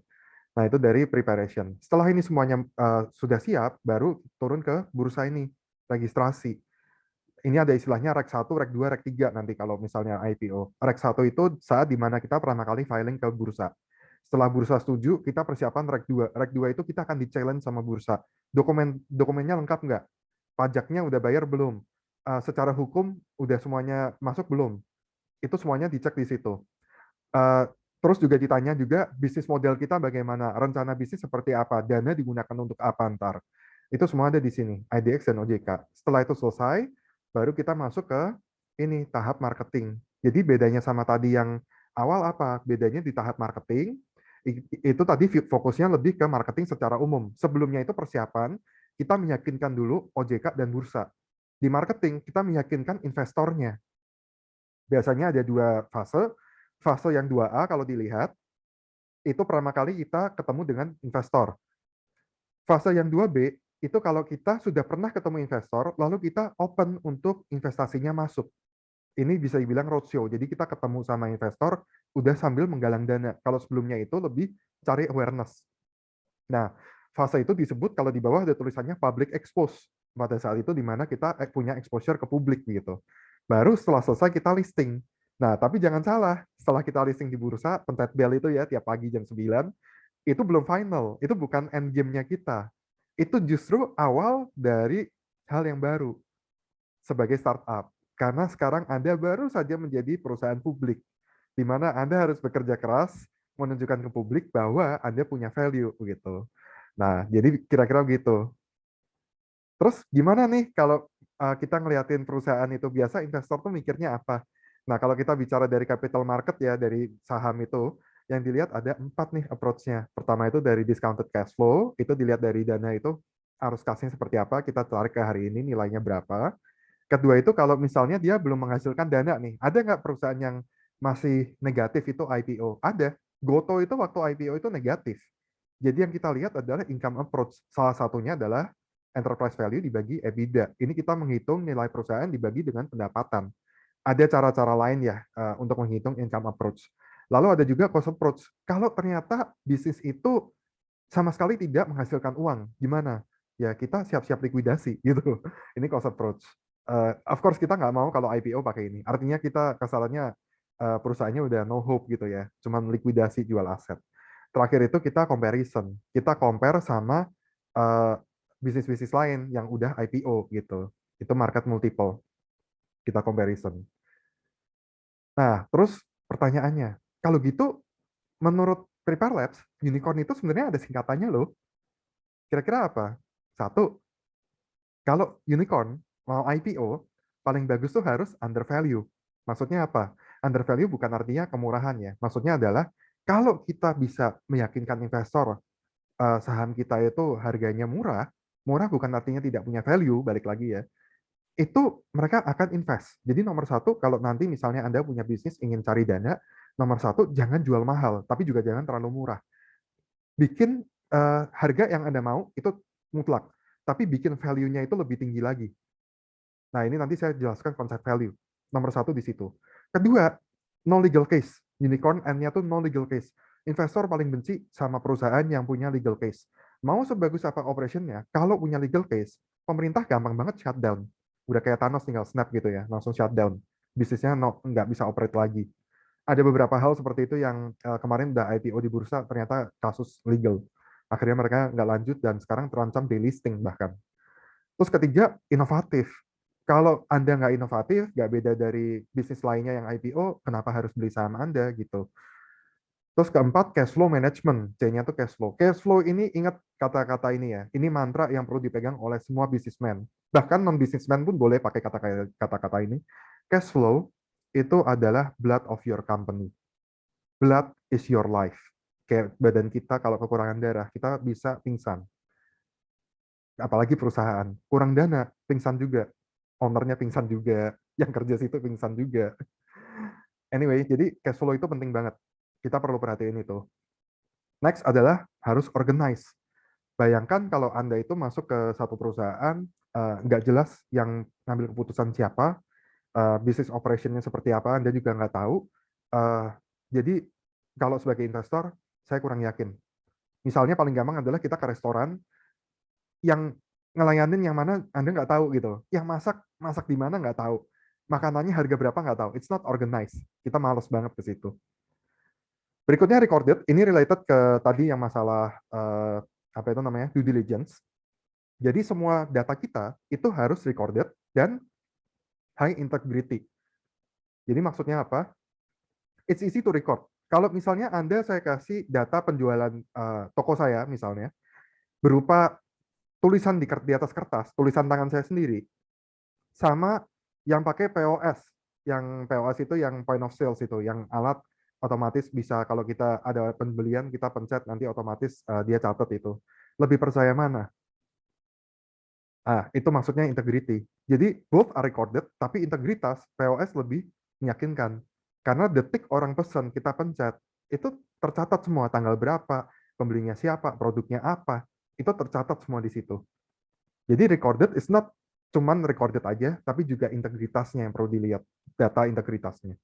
Nah, itu dari preparation. Setelah ini semuanya sudah siap, baru turun ke bursa ini, registrasi. Ini ada istilahnya REC 1, REC 2, REC 3 nanti kalau misalnya IPO. REC 1 itu saat dimana kita pertama kali filing ke bursa. Setelah bursa setuju, kita persiapan REC 2. REC 2 itu kita akan di-challenge sama bursa. Dokumennya lengkap nggak? Pajaknya udah bayar belum? Secara hukum udah semuanya masuk belum? Itu semuanya dicek di situ. Terus juga ditanya juga bisnis model kita bagaimana, rencana bisnis seperti apa, dana digunakan untuk apa ntar. Itu semua ada di sini, IDX dan OJK. Setelah itu selesai, baru kita masuk ke ini tahap marketing. Jadi bedanya sama tadi yang awal apa? Bedanya di tahap marketing, itu tadi fokusnya lebih ke marketing secara umum. Sebelumnya itu persiapan, kita meyakinkan dulu OJK dan bursa. Di marketing, kita meyakinkan investornya. Biasanya ada 2 fase. Fase yang 2A kalau dilihat, itu pertama kali kita ketemu dengan investor. Fase yang 2B, itu kalau kita sudah pernah ketemu investor, lalu kita open untuk investasinya masuk. Ini bisa dibilang roadshow, jadi kita ketemu sama investor, udah sambil menggalang dana. Kalau sebelumnya itu lebih cari awareness. Nah, fase itu disebut kalau di bawah ada tulisannya public expose. Pada saat itu di mana kita punya exposure ke publik gitu. Baru setelah selesai kita listing. Nah, tapi jangan salah, setelah kita listing di bursa, pencet bell itu ya tiap pagi jam 9, itu belum final, itu bukan end game-nya kita. Itu justru awal dari hal yang baru sebagai startup. Karena sekarang Anda baru saja menjadi perusahaan publik. di mana Anda harus bekerja keras menunjukkan ke publik bahwa Anda punya value gitu. Nah, jadi kira-kira begitu. Terus gimana nih kalau kita ngeliatin perusahaan itu, biasa investor tuh mikirnya apa? Nah, kalau kita bicara dari capital market ya, dari saham itu, yang dilihat ada 4 nih approach-nya. Pertama itu dari discounted cash flow, itu dilihat dari dana itu arus kasnya seperti apa, kita tarik ke hari ini nilainya berapa. Kedua itu kalau misalnya dia belum menghasilkan dana nih, ada nggak perusahaan yang masih negatif itu IPO? Ada. Goto itu waktu IPO itu negatif. Jadi yang kita lihat adalah income approach. Salah satunya adalah enterprise value dibagi EBITDA. Ini kita menghitung nilai perusahaan dibagi dengan pendapatan. Ada cara-cara lain ya untuk menghitung income approach. Lalu ada juga cost approach. Kalau ternyata bisnis itu sama sekali tidak menghasilkan uang, gimana? Ya kita siap-siap likuidasi gitu. Ini cost approach. Of course kita nggak mau kalau IPO pakai ini. Artinya kita kesalahannya perusahaannya udah no hope gitu ya. Cuman likuidasi jual aset. Terakhir itu kita comparison. Kita compare sama uh, bisnis-bisnis lain yang udah IPO gitu. Itu market multiple. Kita comparison. Nah, terus pertanyaannya, kalau gitu menurut Prepare Labs, unicorn itu sebenarnya ada singkatannya loh. Kira-kira apa? Satu, kalau unicorn mau IPO, paling bagus tuh harus undervalue. Maksudnya apa? Undervalue bukan artinya kemurahan ya. Maksudnya adalah kalau kita bisa meyakinkan investor saham kita itu harganya murah, murah bukan artinya tidak punya value, balik lagi ya. Itu mereka akan invest. Jadi nomor satu, kalau nanti misalnya Anda punya bisnis ingin cari dana, nomor satu jangan jual mahal, tapi juga jangan terlalu murah. Bikin harga yang Anda mau itu mutlak, tapi bikin value-nya itu lebih tinggi lagi. Nah, ini nanti saya jelaskan konsep value. Nomor satu di situ. Kedua, no legal case. Unicorn N-nya tuh no legal case. Investor paling benci sama perusahaan yang punya legal case. Mau sebagus apa operationnya, kalau punya legal case, pemerintah gampang banget shutdown. Udah kayak Thanos tinggal snap gitu ya, langsung shutdown. Bisnisnya nggak bisa operate lagi. Ada beberapa hal seperti itu yang kemarin udah IPO di bursa, ternyata kasus legal. Akhirnya mereka nggak lanjut dan sekarang terancam delisting bahkan. Terus ketiga, inovatif. Kalau Anda nggak inovatif, nggak beda dari bisnis lainnya yang IPO, kenapa harus beli saham Anda gitu. Terus keempat, cash flow management. C-nya tuh cash flow. Cash flow ini ingat kata-kata ini ya. Ini mantra yang perlu dipegang oleh semua businessman. Bahkan non-businessman pun boleh pakai kata-kata ini. Cash flow itu adalah blood of your company. Blood is your life. Kayak badan kita kalau kekurangan darah, kita bisa pingsan. Apalagi perusahaan. Kurang dana, pingsan juga. Ownernya pingsan juga. Yang kerja situ pingsan juga. Anyway, jadi cash flow itu penting banget. Kita perlu perhatiin itu. Next adalah harus organize. Bayangkan kalau Anda itu masuk ke satu perusahaan, nggak jelas yang ngambil keputusan siapa, bisnis operationnya seperti apa, Anda juga nggak tahu. Jadi kalau sebagai investor, saya kurang yakin. Misalnya paling gampang adalah kita ke restoran, yang ngelayanin yang mana Anda nggak tahu gitu. Yang masak di mana nggak tahu. Makanannya harga berapa nggak tahu. It's not organized. Kita males banget ke situ. Berikutnya recorded. Ini related ke tadi yang masalah apa itu namanya due diligence. Jadi semua data kita itu harus recorded dan high integrity. Jadi maksudnya apa? It's easy to record. Kalau misalnya saya kasih data penjualan toko saya misalnya berupa tulisan di atas kertas, tulisan tangan saya sendiri, sama yang pakai POS. Yang POS itu yang point of sales itu, yang alat otomatis bisa kalau kita ada pembelian, kita pencet, nanti otomatis dia catat itu. Lebih percaya mana? Itu maksudnya integrity. Jadi both are recorded, tapi integritas POS lebih meyakinkan. Karena detik orang pesan, kita pencet, itu tercatat semua, tanggal berapa, pembelinya siapa, produknya apa, itu tercatat semua di situ. Jadi recorded is not cuman recorded aja, tapi juga integritasnya yang perlu dilihat, data integritasnya.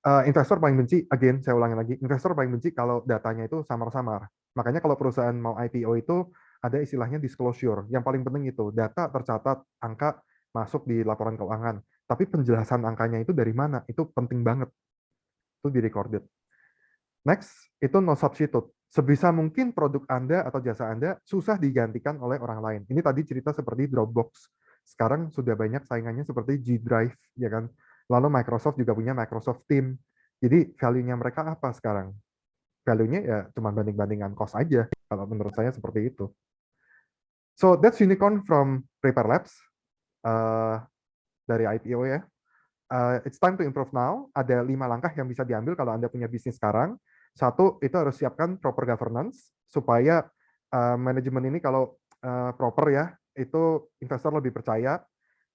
Investor paling benci, again, saya ulangi lagi, investor paling benci kalau datanya itu samar-samar. Makanya kalau perusahaan mau IPO itu ada istilahnya disclosure. Yang paling penting itu, data tercatat, angka masuk di laporan keuangan. Tapi penjelasan angkanya itu dari mana, itu penting banget. Itu di-recorded. Next, itu no substitute. Sebisa mungkin produk Anda atau jasa Anda susah digantikan oleh orang lain. Ini tadi cerita seperti Dropbox. Sekarang sudah banyak saingannya seperti G Drive, ya kan? Lalu Microsoft juga punya Microsoft Team. Jadi value-nya mereka apa sekarang? Value-nya ya cuma banding-bandingan cost aja. Kalau menurut saya seperti itu. So that's unicorn from Prepare Labs dari IPO ya. It's time to improve now. Ada 5 langkah yang bisa diambil kalau Anda punya bisnis sekarang. Satu, itu harus siapkan proper governance supaya manajemen ini kalau proper ya, itu investor lebih percaya.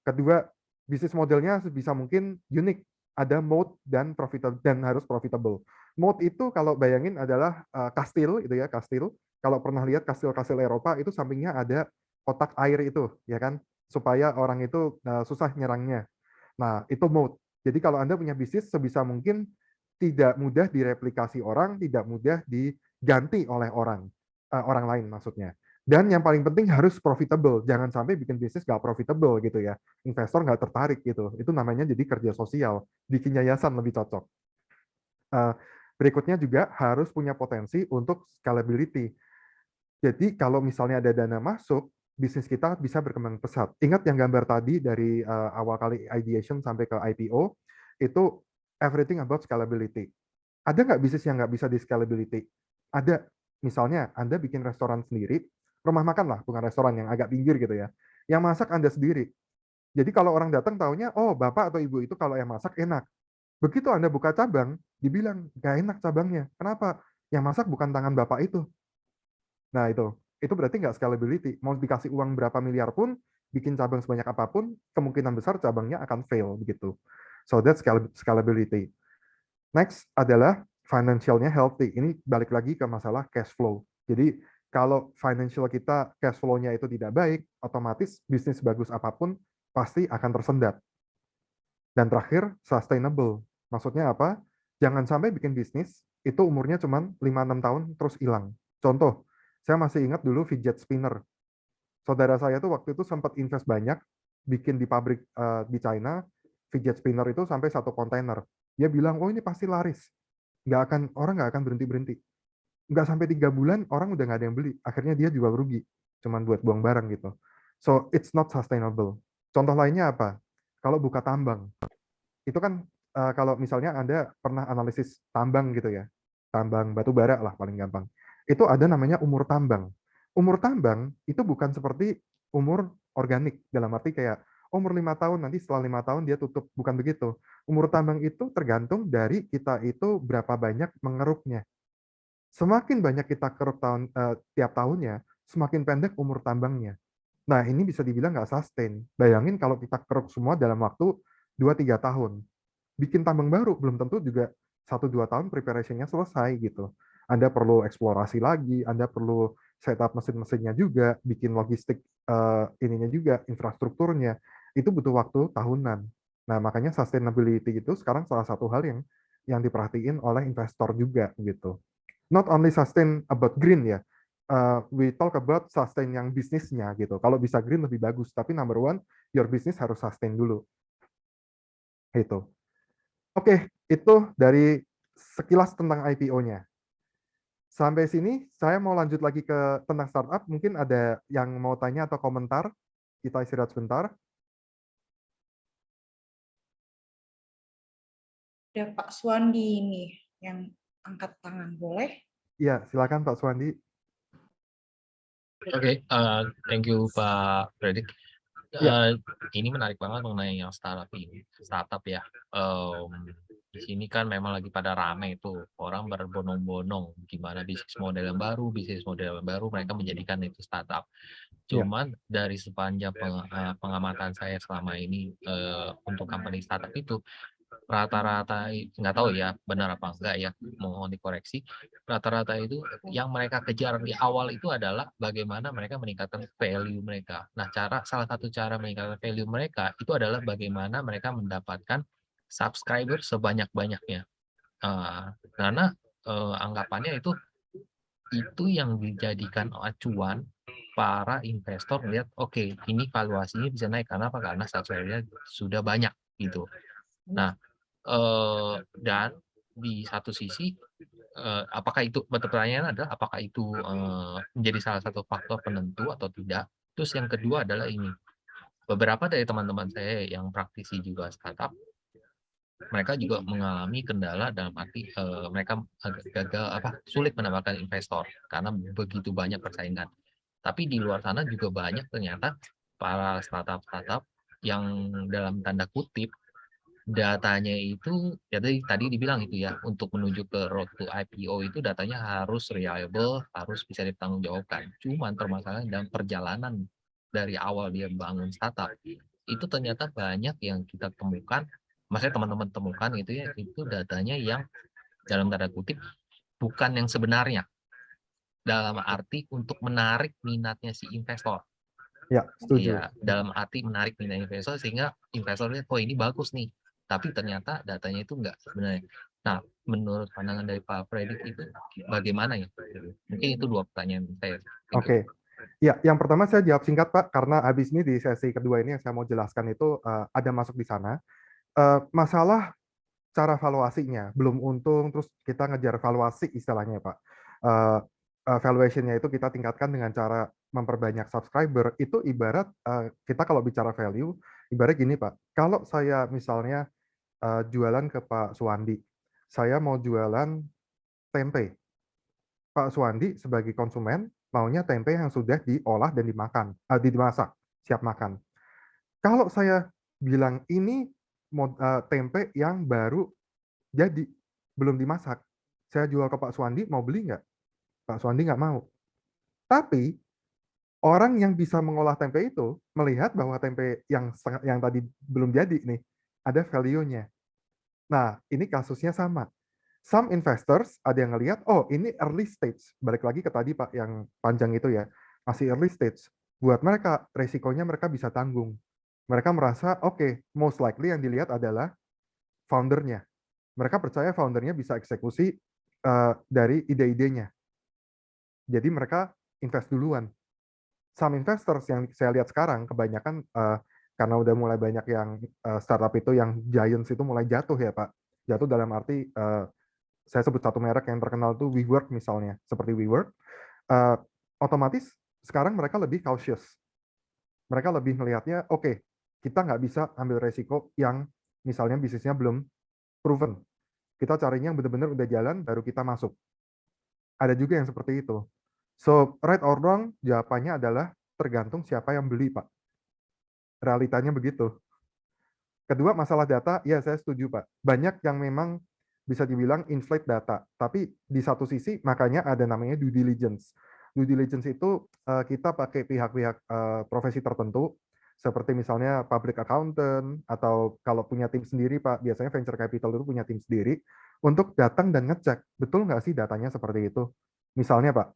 Kedua, bisnis modelnya sebisa mungkin unik, ada mode dan profitable dan harus profitable. Mode itu kalau bayangin adalah kastil itu ya, kastil. Kalau pernah lihat kastil-kastil Eropa itu sampingnya ada kotak air itu, ya kan, supaya orang itu susah nyerangnya. Nah, itu mode. Jadi kalau Anda punya bisnis sebisa mungkin tidak mudah direplikasi orang, tidak mudah diganti oleh orang lain maksudnya. Dan yang paling penting harus profitable. Jangan sampai bikin bisnis nggak profitable gitu ya. Investor nggak tertarik gitu. Itu namanya jadi kerja sosial. Bikin yayasan lebih cocok. Berikutnya juga harus punya potensi untuk scalability. Jadi kalau misalnya ada dana masuk, bisnis kita bisa berkembang pesat. Ingat yang gambar tadi dari awal kali ideation sampai ke IPO, itu everything about scalability. Ada nggak bisnis yang nggak bisa di scalability? Ada. Misalnya Anda bikin restoran sendiri, rumah makan lah, bukan restoran yang agak pinggir gitu ya. Yang masak Anda sendiri. Jadi kalau orang datang taunya, oh bapak atau ibu itu kalau yang masak enak. Begitu Anda buka cabang, dibilang nggak enak cabangnya. Kenapa? Yang masak bukan tangan bapak itu. Nah itu berarti nggak scalability. Mau dikasih uang berapa miliar pun, bikin cabang sebanyak apapun, kemungkinan besar cabangnya akan fail begitu. So that's scalability. Next adalah financialnya healthy. Ini balik lagi ke masalah cash flow. Jadi kalau financial kita cash flow-nya itu tidak baik, otomatis bisnis bagus apapun pasti akan tersendat. Dan terakhir, sustainable. Maksudnya apa? Jangan sampai bikin bisnis itu umurnya cuma 5-6 tahun terus hilang. Contoh, saya masih ingat dulu fidget spinner. Saudara saya tuh waktu itu sempat invest banyak, bikin di pabrik di China, fidget spinner itu sampai 1 kontainer. Dia bilang, oh ini pasti laris. Orang nggak akan berhenti-berhenti. Nggak sampai 3 bulan, orang udah nggak ada yang beli. Akhirnya dia jual rugi. Cuman buat buang barang gitu. So, it's not sustainable. Contoh lainnya apa? Kalau buka tambang. Itu kan kalau misalnya Anda pernah analisis tambang gitu ya, tambang batu bara lah paling gampang. Itu ada namanya umur tambang. Umur tambang itu bukan seperti umur organik, dalam arti kayak umur 5 tahun, nanti setelah 5 tahun dia tutup. Bukan begitu. Umur tambang itu tergantung dari kita itu berapa banyak mengeruknya. Semakin banyak kita keruk tiap tahunnya, semakin pendek umur tambangnya. Nah, ini bisa dibilang nggak sustain. Bayangin kalau kita keruk semua dalam waktu 2-3 tahun. Bikin tambang baru, belum tentu juga 1-2 tahun preparation-nya selesai gitu. Anda perlu eksplorasi lagi, Anda perlu setup mesin-mesinnya juga, bikin logistik ininya juga, infrastrukturnya. Itu butuh waktu tahunan. Nah, makanya sustainability itu sekarang salah satu hal yang diperhatiin oleh investor juga gitu. Not only sustain about green ya, we talk about sustain yang bisnisnya gitu. Kalau bisa green lebih bagus, tapi number one, your business harus sustain dulu. Itu. Oke, itu dari sekilas tentang IPO-nya. Sampai sini, saya mau lanjut lagi ke tentang startup. Mungkin ada yang mau tanya atau komentar. Kita istirahat sebentar. Ada Pak Swandi nih yang angkat tangan, boleh? Iya, silakan Pak Swandi. Oke, thank you Pak Fredrik. Ya. Ini menarik banget mengenai yang startup ya. Di sini kan memang lagi pada rame itu orang berbondong-bondong gimana bisnis model yang baru mereka menjadikan itu startup. Cuman dari sepanjang pengamatan saya selama ini untuk company startup itu rata-rata nggak tahu ya benar apa enggak ya, mohon dikoreksi. Rata-rata itu yang mereka kejar di awal itu adalah bagaimana mereka meningkatkan value mereka. Nah, salah satu cara meningkatkan value mereka itu adalah bagaimana mereka mendapatkan subscriber sebanyak-banyaknya. Karena anggapannya itu yang dijadikan acuan para investor melihat oke, ini valuasinya bisa naik karena apa? Karena subscriber-nya sudah banyak gitu. Nah, dan di satu sisi apakah itu pertanyaan adalah apakah itu menjadi salah satu faktor penentu atau tidak. Terus yang kedua adalah ini, beberapa dari teman-teman saya yang praktisi juga startup mereka juga mengalami kendala dalam arti mereka agak gagal sulit mendapatkan investor karena begitu banyak persaingan. Tapi di luar sana juga banyak ternyata para startup yang dalam tanda kutip datanya itu ya tadi dibilang itu ya, untuk menuju ke road to IPO itu datanya harus reliable, harus bisa dipertanggungjawabkan. Cuman permasalahan dalam perjalanan dari awal dia bangun startup itu ternyata banyak yang kita temukan, maksudnya teman-teman temukan itu ya, itu datanya yang dalam tanda kutip bukan yang sebenarnya, dalam arti untuk menarik minatnya si investor. Ya, setuju. Iya, dalam arti menarik minat investor sehingga investornya, oh ini bagus nih, tapi ternyata datanya itu enggak sebenarnya. Nah, menurut pandangan dari Pak Fredrik itu bagaimana ya? Mungkin itu 2 pertanyaan saya. Oke. Ya, yang pertama saya jawab singkat Pak, karena habis ini di sesi kedua ini yang saya mau jelaskan itu ada masuk di sana. Masalah cara valuasinya, belum untung, terus kita ngejar valuasi istilahnya Pak. Valuation-nya itu kita tingkatkan dengan cara memperbanyak subscriber, itu ibarat kita kalau bicara value, ibarat gini Pak, kalau saya misalnya jualan ke Pak Suwandi, saya mau jualan tempe. Pak Suwandi sebagai konsumen maunya tempe yang sudah diolah dan dimasak, siap makan. Kalau saya bilang ini tempe yang baru jadi, belum dimasak, saya jual ke Pak Suwandi, mau beli nggak? Pak Suwandi nggak mau. Tapi orang yang bisa mengolah tempe itu melihat bahwa tempe yang tadi belum jadi nih ada value-nya. Nah, ini kasusnya sama. Some investors ada yang ngelihat, oh ini early stage. Balik lagi ke tadi Pak yang panjang itu ya, masih early stage. Buat mereka, resikonya mereka bisa tanggung. Mereka merasa, oke, most likely yang dilihat adalah foundernya. Mereka percaya foundernya bisa eksekusi dari ide-idenya. Jadi mereka invest duluan. Some investors yang saya lihat sekarang, kebanyakan karena udah mulai banyak yang startup itu yang giants itu mulai jatuh ya Pak. Jatuh dalam arti saya sebut satu merek yang terkenal itu WeWork misalnya, seperti WeWork, otomatis sekarang mereka lebih cautious. Mereka lebih melihatnya, oke, kita nggak bisa ambil resiko yang misalnya bisnisnya belum proven. Kita carinya yang benar-benar udah jalan, baru kita masuk. Ada juga yang seperti itu. So, right or wrong, jawabannya adalah tergantung siapa yang beli, Pak. Realitanya begitu. Kedua, masalah data, ya saya setuju, Pak. Banyak yang memang bisa dibilang inflate data. Tapi di satu sisi makanya ada namanya due diligence. Due diligence itu kita pakai pihak-pihak profesi tertentu, seperti misalnya public accountant, atau kalau punya tim sendiri Pak, biasanya venture capital itu punya tim sendiri, untuk datang dan ngecek, betul nggak sih datanya seperti itu. Misalnya Pak,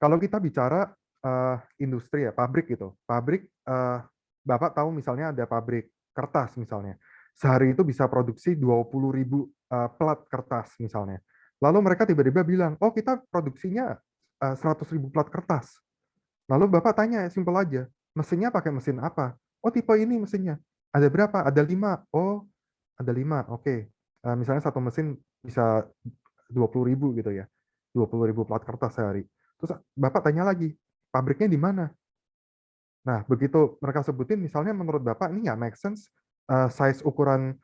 kalau kita bicara industri ya, pabrik gitu, pabrik, Bapak tahu misalnya ada pabrik kertas misalnya, sehari itu bisa produksi 20.000 plat kertas misalnya. Lalu mereka tiba-tiba bilang, oh kita produksinya 100.000 plat kertas. Lalu Bapak tanya, simpel aja, mesinnya pakai mesin apa? Oh tipe ini mesinnya. Ada berapa? Ada 5. Oh ada 5, oke. Misalnya satu mesin bisa 20.000 gitu ya. 20.000 plat kertas sehari. Terus Bapak tanya lagi, pabriknya di mana? Nah, begitu mereka sebutin, misalnya menurut Bapak ini nggak make sense, size ukuran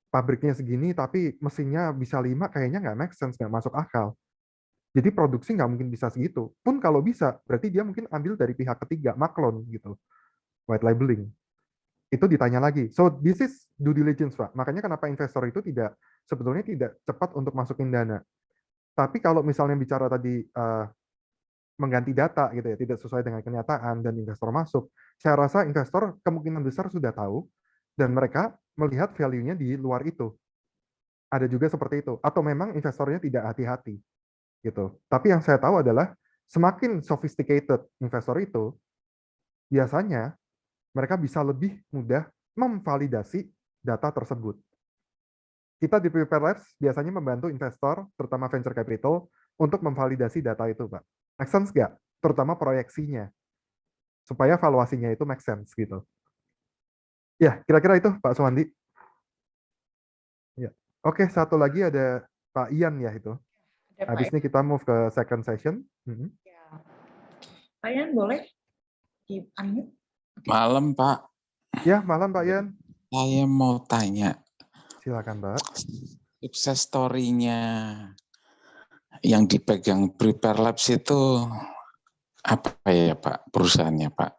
pabriknya segini, tapi mesinnya bisa 5, kayaknya nggak make sense, nggak masuk akal. Jadi produksi nggak mungkin bisa segitu. Pun kalau bisa, berarti dia mungkin ambil dari pihak ketiga, maklon gitu, white labeling. Itu ditanya lagi. So, this is due diligence, Pak. Makanya kenapa investor itu sebetulnya tidak cepat untuk masukin dana. Tapi kalau misalnya bicara tadi mengganti data gitu ya, tidak sesuai dengan kenyataan dan investor masuk, saya rasa investor kemungkinan besar sudah tahu dan mereka melihat value-nya di luar itu. Ada juga seperti itu, atau memang investornya tidak hati-hati gitu. Tapi yang saya tahu adalah semakin sophisticated investor itu, biasanya mereka bisa lebih mudah memvalidasi data tersebut. Kita di Prepare Labs biasanya membantu investor, terutama venture capital, untuk memvalidasi data itu, Pak. Make sense nggak? Terutama proyeksinya. Supaya valuasinya itu make sense gitu. Ya, kira-kira itu Pak Suwandi. Ya. Oke, satu lagi ada Pak Ian ya itu. Habis ini kita move ke second session. Ya. Pak Ian boleh di-unmute? Malam Pak. Ya, malam Pak Ian. Saya mau tanya, silakan Mbak. Sukses story-nya yang dipegang Prepare Labs itu apa ya Pak perusahaannya Pak?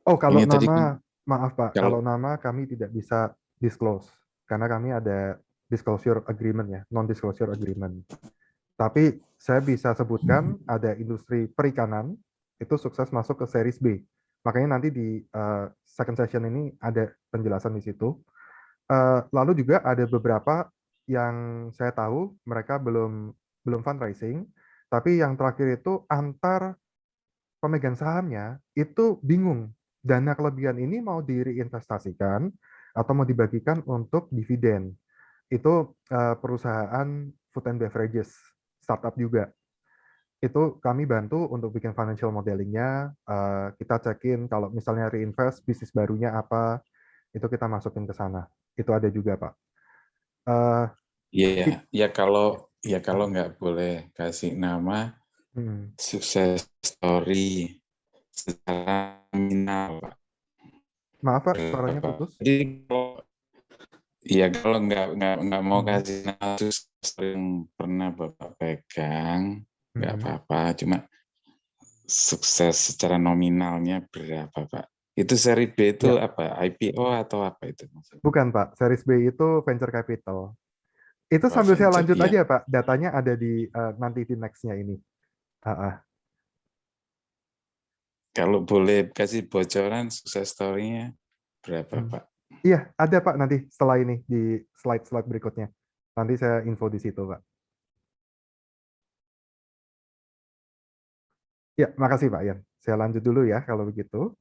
Oh, kalau Ini tadi nama, maaf Pak, kalau kalau nama kami tidak bisa disclose, karena kami ada disclosure agreement ya, non-disclosure agreement. Tapi saya bisa sebutkan ada industri perikanan, itu sukses masuk ke series B. Makanya nanti di second session ini ada penjelasan di situ. Lalu juga ada beberapa yang saya tahu mereka belum fundraising, tapi yang terakhir itu antar pemegang sahamnya itu bingung dana kelebihan ini mau direinvestasikan atau mau dibagikan untuk dividen. Itu perusahaan food and beverages startup juga. Itu kami bantu untuk bikin financial modelingnya. Kita cekin kalau misalnya reinvest bisnis barunya apa, itu kita masukin ke sana. Itu ada juga Pak. ya kalau nggak boleh kasih nama sukses story secara nominal Pak. Maaf Pak, suaranya putus. Jadi kalau nggak mau kasih nama sukses story yang pernah Bapak pegang, nggak apa-apa. Cuma sukses secara nominalnya berapa Pak? Itu seri B itu apa? IPO atau apa itu? Bukan Pak, series B itu venture capital. Itu sambil saya lanjut aja Pak, datanya ada di nanti di next-nya ini. Kalau boleh kasih bocoran sukses story-nya berapa Pak? Iya, ada Pak nanti setelah ini di slide-slide berikutnya. Nanti saya info di situ Pak. Ya, makasih Pak Ian. Saya lanjut dulu ya kalau begitu.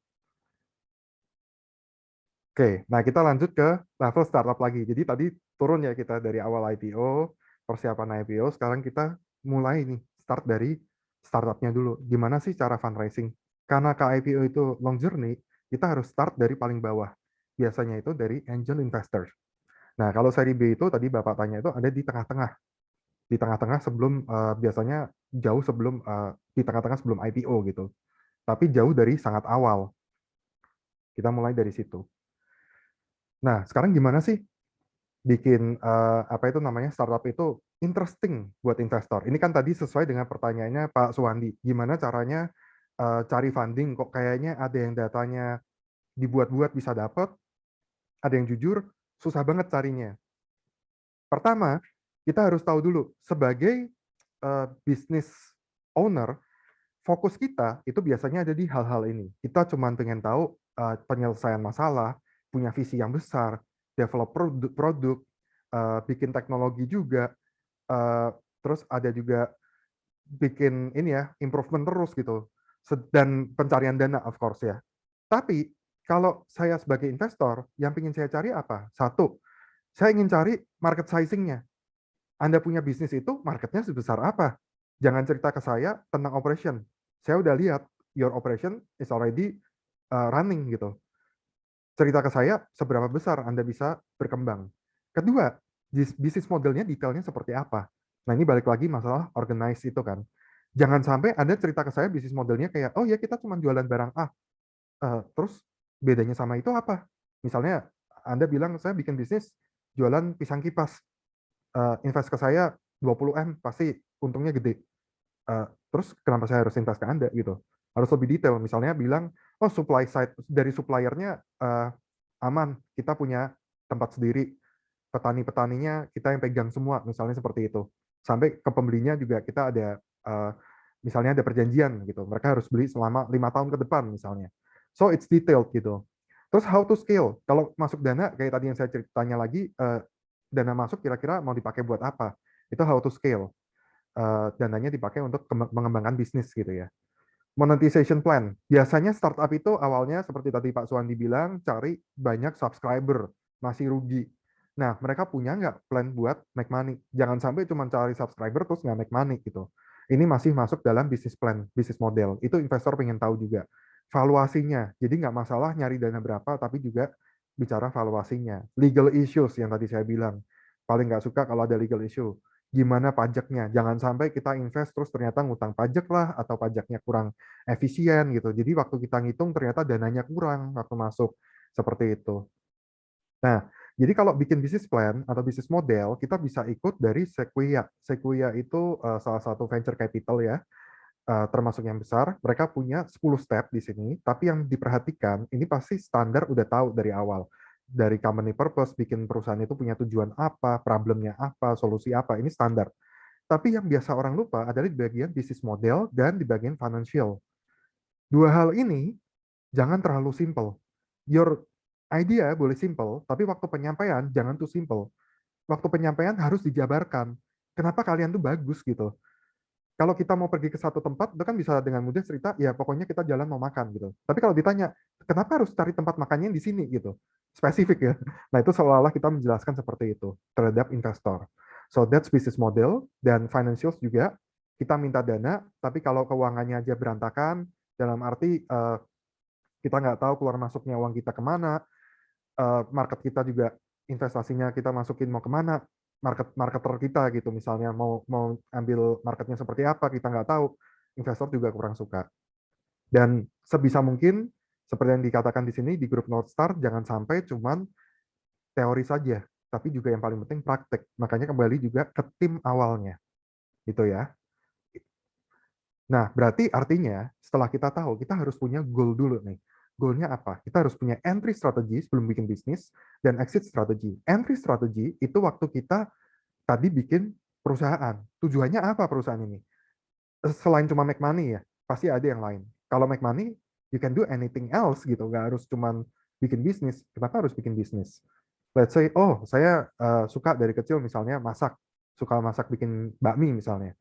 Oke, nah kita lanjut ke level startup lagi. Jadi tadi turun ya kita dari awal IPO, persiapan IPO, sekarang kita mulai nih start dari startupnya dulu. Gimana sih cara fundraising? Karena ke IPO itu long journey, kita harus start dari paling bawah. Biasanya itu dari angel investor. Nah, kalau seri B itu tadi Bapak tanya itu ada di tengah-tengah. Di tengah-tengah sebelum biasanya jauh sebelum di tengah-tengah sebelum IPO gitu. Tapi jauh dari sangat awal. Kita mulai dari situ. Nah, sekarang gimana sih bikin apa itu namanya startup itu interesting buat investor? Ini kan tadi sesuai dengan pertanyaannya Pak Suwandi. Gimana caranya cari funding? Kok kayaknya ada yang datanya dibuat-buat bisa dapat, ada yang jujur susah banget carinya. Pertama, kita harus tahu dulu sebagai business owner, fokus kita itu biasanya ada di hal-hal ini. Kita cuma pengen tahu penyelesaian masalah, punya visi yang besar, develop produk, bikin teknologi juga, terus ada juga bikin ini ya, improvement terus gitu, dan pencarian dana of course ya. Tapi kalau saya sebagai investor, yang ingin saya cari apa? Satu, saya ingin cari market sizing-nya. Anda punya bisnis itu, marketnya sebesar apa? Jangan cerita ke saya tentang operation. Saya udah lihat, your operation is already running gitu. Cerita ke saya seberapa besar Anda bisa berkembang. Kedua, bisnis modelnya detailnya seperti apa. Nah ini balik lagi masalah organize itu kan. Jangan sampai Anda cerita ke saya bisnis modelnya kayak, oh ya kita cuma jualan barang A. Terus bedanya sama itu apa? Misalnya Anda bilang saya bikin bisnis jualan pisang kipas. Invest ke saya 20M, pasti untungnya gede. Terus kenapa saya harus invest ke Anda gitu? Harus lebih detail. Misalnya bilang, oh supply side dari suppliernya aman, kita punya tempat sendiri, petani-petaninya kita yang pegang semua, misalnya seperti itu. Sampai ke pembelinya juga kita ada, misalnya ada perjanjian gitu. Mereka harus beli selama 5 tahun ke depan misalnya. So it's detailed gitu. Terus how to scale? Kalau masuk dana, kayak tadi yang saya tanya lagi, dana masuk kira-kira mau dipakai buat apa? Itu how to scale. Dananya dipakai untuk mengembangkan bisnis gitu ya. Monetization plan. Biasanya startup itu awalnya seperti tadi Pak Suwandi bilang, cari banyak subscriber, masih rugi. Nah, mereka punya nggak plan buat make money? Jangan sampai cuma cari subscriber terus nggak make money gitu. Ini masih masuk dalam bisnis plan, bisnis model. Itu investor pengen tahu juga. Valuasinya. Jadi nggak masalah nyari dana berapa, tapi juga bicara valuasinya. Legal issues yang tadi saya bilang. Paling nggak suka kalau ada legal issue. Gimana pajaknya? Jangan sampai kita invest terus ternyata ngutang pajak lah, atau pajaknya kurang efisien gitu. Jadi waktu kita ngitung ternyata dananya kurang waktu masuk. Seperti itu. Nah, Jadi kalau bikin bisnis plan atau bisnis model, kita bisa ikut dari Sequoia. Sequoia itu salah satu venture capital ya, termasuk yang besar. Mereka punya 10 step di sini, tapi yang diperhatikan, ini pasti standar udah tahu dari awal. Dari company purpose, bikin perusahaan itu punya tujuan apa, problemnya apa, solusi apa, ini standar. Tapi yang biasa orang lupa adalah di bagian bisnis model dan di bagian financial. Dua hal ini jangan terlalu simple. Your idea boleh simple, tapi waktu penyampaian jangan too simple. Waktu penyampaian harus dijabarkan. Kenapa kalian tuh bagus gitu. Kalau kita mau pergi ke satu tempat, itu kan bisa dengan mudah cerita, ya pokoknya kita jalan mau makan gitu. Tapi kalau ditanya, kenapa harus cari tempat makannya di sini gitu? Spesifik ya. Nah itu seolah-olah kita menjelaskan seperti itu terhadap investor. So that's business model, dan financials juga, kita minta dana, tapi kalau keuangannya aja berantakan, dalam arti kita nggak tahu keluar masuknya uang kita kemana, market kita juga investasinya kita masukin mau kemana, marketer kita gitu misalnya mau ambil marketnya seperti apa kita nggak tahu, investor juga kurang suka. Dan sebisa mungkin seperti yang dikatakan di sini di grup North Star, jangan sampai cuman teori saja, tapi juga yang paling penting praktek. Makanya kembali juga ke tim awalnya gitu ya. Nah, berarti artinya setelah kita tahu, kita harus punya goal dulu nih. Goalnya apa? Kita harus punya entry strategi sebelum bikin bisnis, dan exit strategi. Entry strategi itu waktu kita tadi bikin perusahaan. Tujuannya apa perusahaan ini? Selain cuma make money ya, pasti ada yang lain. Kalau make money, you can do anything else gitu. Nggak harus cuma bikin bisnis. Kenapa harus bikin bisnis? Let's say, oh saya suka dari kecil misalnya masak. Suka masak bikin bakmi misalnya.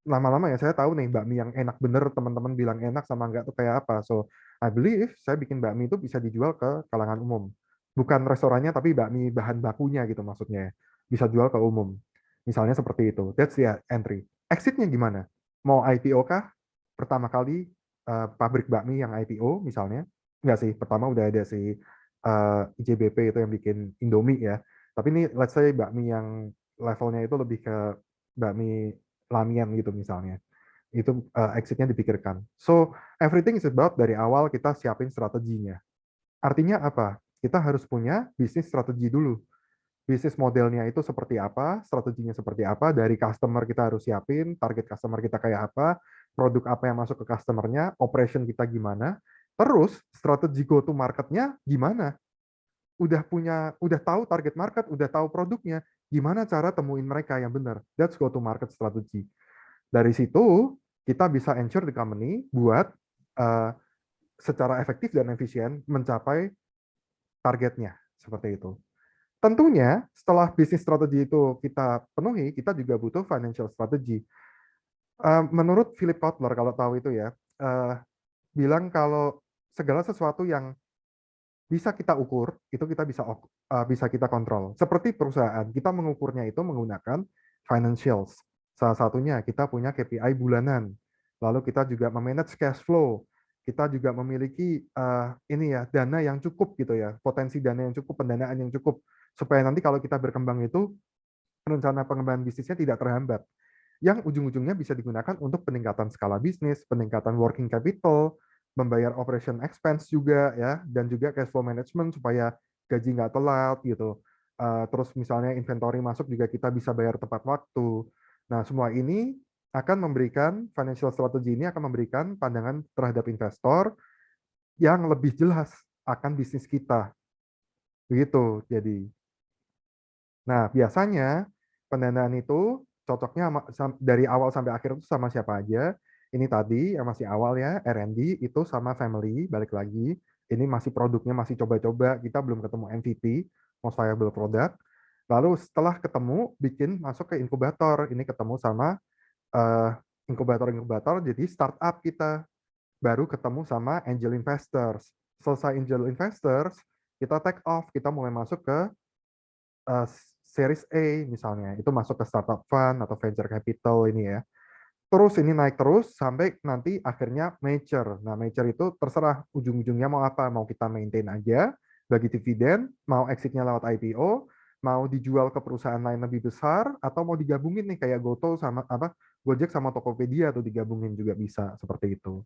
Lama-lama ya saya tahu nih bakmi yang enak bener, teman-teman bilang enak sama enggak tuh kayak apa. So I believe saya bikin bakmi itu bisa dijual ke kalangan umum. Bukan restorannya tapi bakmi bahan bakunya gitu maksudnya. Bisa jual ke umum. Misalnya seperti itu. That's the entry. Exitnya gimana? Mau IPO kah? Pertama kali pabrik bakmi yang IPO misalnya. Enggak sih, pertama udah ada si IJBP itu yang bikin Indomie ya. Tapi ini let's say bakmi yang levelnya itu lebih ke bakmi lamian gitu misalnya. Itu exit-nya dipikirkan. So, everything is about dari awal kita siapin strateginya. Artinya apa? Kita harus punya bisnis strategi dulu. Bisnis modelnya itu seperti apa, strateginya seperti apa, dari customer kita harus siapin, target customer kita kayak apa, produk apa yang masuk ke customernya, operation kita gimana, terus strategi go to marketnya gimana. Udah tahu target market, udah tahu produknya, gimana cara temuin mereka yang benar. That's go to market strategy. Dari situ kita bisa ensure the company buat secara efektif dan efisien mencapai targetnya seperti itu. Tentunya setelah bisnis strategi itu kita penuhi, kita juga butuh financial strategy. Menurut Philip Kotler, kalau tahu itu ya, bilang kalau segala sesuatu yang bisa kita ukur, itu kita bisa kita kontrol. Seperti perusahaan, kita mengukurnya itu menggunakan financials. Salah satunya kita punya KPI bulanan. Lalu kita juga memanage cash flow. Kita juga memiliki dana yang cukup gitu ya, potensi dana yang cukup, pendanaan yang cukup, supaya nanti kalau kita berkembang itu rencana pengembangan bisnisnya tidak terhambat. Yang ujung-ujungnya bisa digunakan untuk peningkatan skala bisnis, peningkatan working capital, membayar operation expense juga ya, dan juga cash flow management supaya gaji nggak telat gitu. Terus misalnya inventory masuk juga kita bisa bayar tepat waktu. Nah, semua ini akan memberikan, financial strategy ini akan memberikan pandangan terhadap investor yang lebih jelas akan bisnis kita. Begitu, jadi. Nah, biasanya pendanaan itu cocoknya dari awal sampai akhir itu sama siapa aja. Ini tadi yang masih awal ya, R&D itu sama family, balik lagi. Ini masih produknya masih coba-coba, kita belum ketemu MVP, most viable product. Lalu setelah ketemu, bikin masuk ke inkubator. Ini ketemu sama inkubator-inkubator, jadi startup kita baru ketemu sama angel investors. Selesai angel investors, kita take off, kita mulai masuk ke series A misalnya, itu masuk ke startup fund atau venture capital ini ya. Terus ini naik terus sampai nanti akhirnya mature. Nah, mature itu terserah ujung-ujungnya mau apa, mau kita maintain aja, bagi dividen, mau exitnya lewat IPO, mau dijual ke perusahaan lain lebih besar, atau mau digabungin nih kayak Gojek sama Tokopedia atau digabungin juga bisa seperti itu.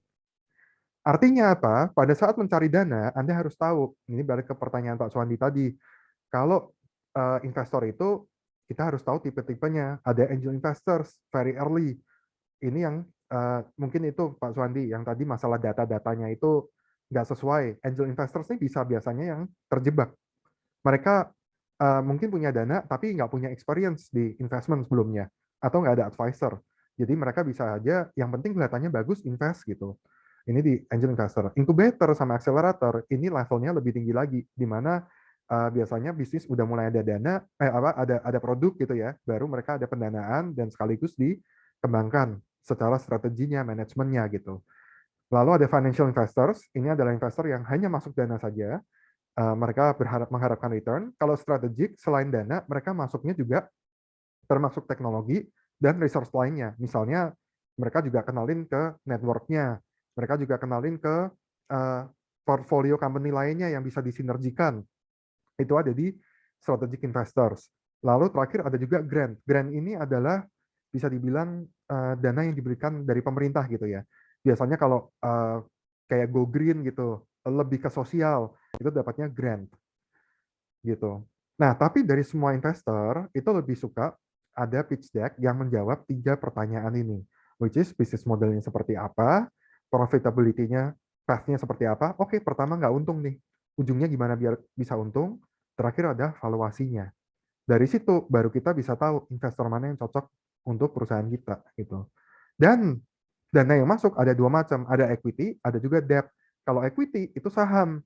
Artinya apa? Pada saat mencari dana, Anda harus tahu, ini balik ke pertanyaan Pak Suwandi tadi, Kalau investor itu kita harus tahu tipe-tipenya. Ada angel investors very early. Ini yang mungkin itu Pak Suwandi yang tadi masalah data-datanya itu nggak sesuai. Angel investors ini bisa biasanya yang terjebak. Mereka mungkin punya dana tapi nggak punya experience di investment sebelumnya atau nggak ada advisor. Jadi mereka bisa aja yang penting kelihatannya bagus invest gitu. Ini di angel investor. Incubator sama accelerator ini levelnya lebih tinggi lagi di mana biasanya bisnis udah mulai ada dana ada produk gitu ya, baru mereka ada pendanaan dan sekaligus dikembangkan secara strateginya, manajemennya gitu. Lalu ada financial investors, ini adalah investor yang hanya masuk dana saja. Mereka mengharapkan return. Kalau strategik, selain dana, mereka masuknya juga termasuk teknologi dan resource lainnya. Misalnya, mereka juga kenalin ke network-nya. Mereka juga kenalin ke portfolio company lainnya yang bisa disinergikan. Itu ada di strategic investors. Lalu terakhir ada juga grant. Grant ini adalah bisa dibilang dana yang diberikan dari pemerintah gitu ya. Biasanya kalau kayak Go Green gitu, lebih ke sosial, itu dapatnya grant gitu. Nah, tapi dari semua investor itu lebih suka ada pitch deck yang menjawab 3 pertanyaan ini, which is bisnis modelnya seperti apa, profitability-nya, path-nya seperti apa. Oke, pertama nggak untung nih, ujungnya gimana biar bisa untung, terakhir ada valuasinya. Dari situ baru kita bisa tahu investor mana yang cocok untuk perusahaan kita gitu. Dan dana yang masuk ada 2 macam, ada equity, ada juga debt. Kalau equity itu saham.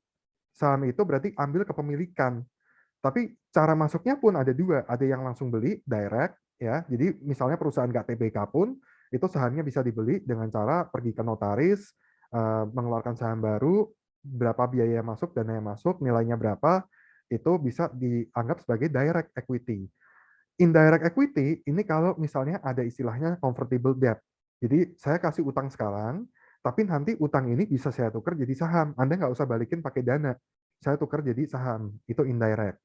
Saham itu berarti ambil kepemilikan. Tapi cara masuknya pun ada 2, ada yang langsung beli direct ya. Jadi misalnya perusahaan nggak TBK pun itu sahamnya bisa dibeli dengan cara pergi ke notaris, mengeluarkan saham baru, berapa biaya yang masuk, dana yang masuk, nilainya berapa, itu bisa dianggap sebagai direct equity. Indirect equity ini kalau misalnya ada istilahnya convertible debt. Jadi saya kasih utang sekarang, tapi nanti utang ini bisa saya tukar jadi saham. Anda nggak usah balikin pakai dana. Saya tukar jadi saham. Itu indirect.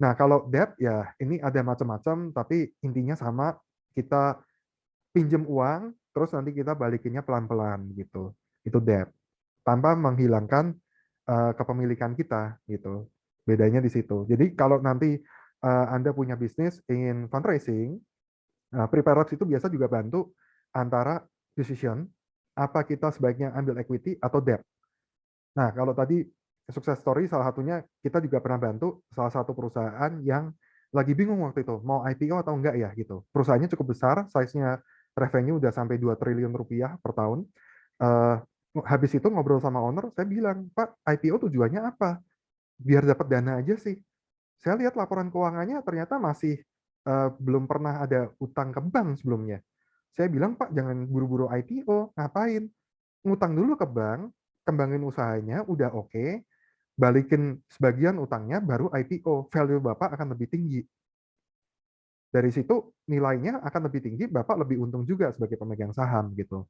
Nah, kalau debt ya ini ada macam-macam, tapi intinya sama. Kita pinjam uang, terus nanti kita balikinnya pelan-pelan gitu. Itu debt. Tanpa menghilangkan kepemilikan kita gitu. Bedanya di situ. Jadi kalau nanti Anda punya bisnis ingin fundraising, Prepare Labs itu biasa juga bantu antara decision apa kita sebaiknya ambil equity atau debt. Nah, kalau tadi sukses story salah satunya kita juga pernah bantu salah satu perusahaan yang lagi bingung waktu itu mau IPO atau enggak ya gitu. Perusahaannya cukup besar, size-nya revenue udah sampai 2 triliun rupiah per tahun. Habis itu ngobrol sama owner, saya bilang, Pak, IPO tujuannya apa? Biar dapat dana aja sih. Saya lihat laporan keuangannya ternyata masih belum pernah ada utang ke bank sebelumnya. Saya bilang, Pak, jangan buru-buru IPO, ngapain? Ngutang dulu ke bank, kembangin usahanya, udah oke, balikin sebagian utangnya, baru IPO. Value Bapak akan lebih tinggi. Dari situ nilainya akan lebih tinggi, Bapak lebih untung juga sebagai pemegang saham gitu.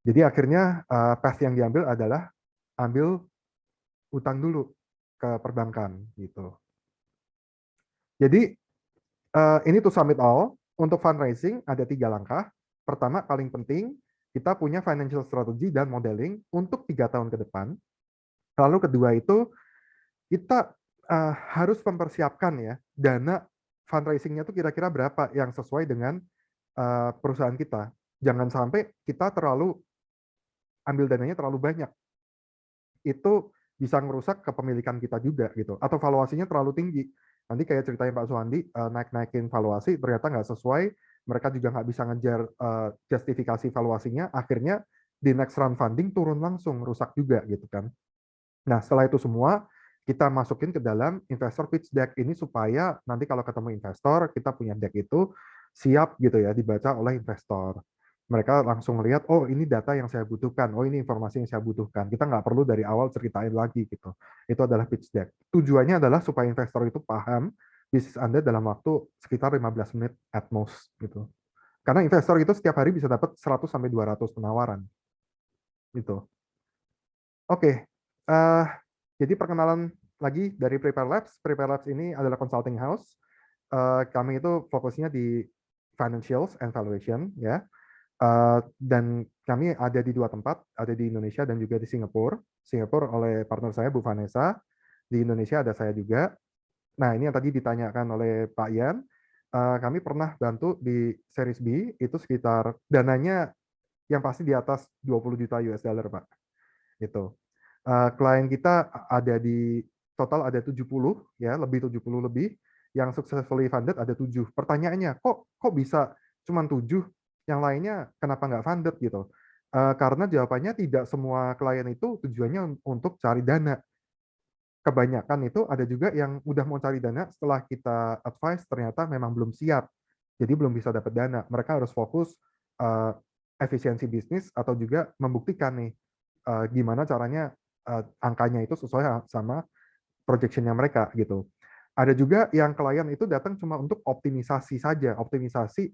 Jadi akhirnya path yang diambil adalah ambil utang dulu ke perbankan gitu. Jadi ini to sum it all, untuk fundraising ada 3 langkah. Pertama, paling penting, kita punya financial strategy dan modeling untuk 3 tahun ke depan. Lalu kedua itu, kita harus mempersiapkan ya, dana fundraising-nya itu kira-kira berapa yang sesuai dengan perusahaan kita. Jangan sampai kita ambil dananya terlalu banyak. Itu bisa merusak kepemilikan kita juga gitu. Atau valuasinya terlalu tinggi. Nanti kayak ceritanya Pak Suwandi, naik-naikin valuasi ternyata nggak sesuai, mereka juga nggak bisa ngejar justifikasi valuasinya, akhirnya di next round funding turun langsung, rusak juga gitu kan. Nah, setelah itu semua, kita masukin ke dalam investor pitch deck ini supaya nanti kalau ketemu investor, kita punya deck itu siap gitu ya, dibaca oleh investor. Mereka langsung lihat, oh ini data yang saya butuhkan, oh ini informasi yang saya butuhkan. Kita nggak perlu dari awal ceritain lagi gitu. Itu adalah pitch deck. Tujuannya adalah supaya investor itu paham bisnis Anda dalam waktu sekitar 15 menit at most gitu. Karena investor itu setiap hari bisa dapat 100 sampai 200 penawaran. Gitu. Oke. Jadi perkenalan lagi dari Prepare Labs. Prepare Labs ini adalah consulting house. Kami itu fokusnya di financials and valuation ya. Dan kami ada di 2 tempat, ada di Indonesia dan juga di Singapura. Singapura oleh partner saya Bu Vanessa, di Indonesia ada saya juga. Nah, ini yang tadi ditanyakan oleh Pak Yan. Kami pernah bantu di Series B, itu sekitar dananya yang pasti di atas 20 juta US dollar, Pak. Itu. Klien kita ada di total ada 70, ya, lebih 70 lebih. Yang successfully funded ada 7. Pertanyaannya, kok bisa cuma 7? Yang lainnya kenapa nggak funded gitu? Karena jawabannya tidak semua klien itu tujuannya untuk cari dana. Kebanyakan itu ada juga yang udah mau cari dana setelah kita advice ternyata memang belum siap. Jadi belum bisa dapat dana. Mereka harus fokus efisiensi bisnis atau juga membuktikan nih gimana caranya angkanya itu sesuai sama projection-nya mereka gitu. Ada juga yang klien itu datang cuma untuk optimisasi saja, optimisasi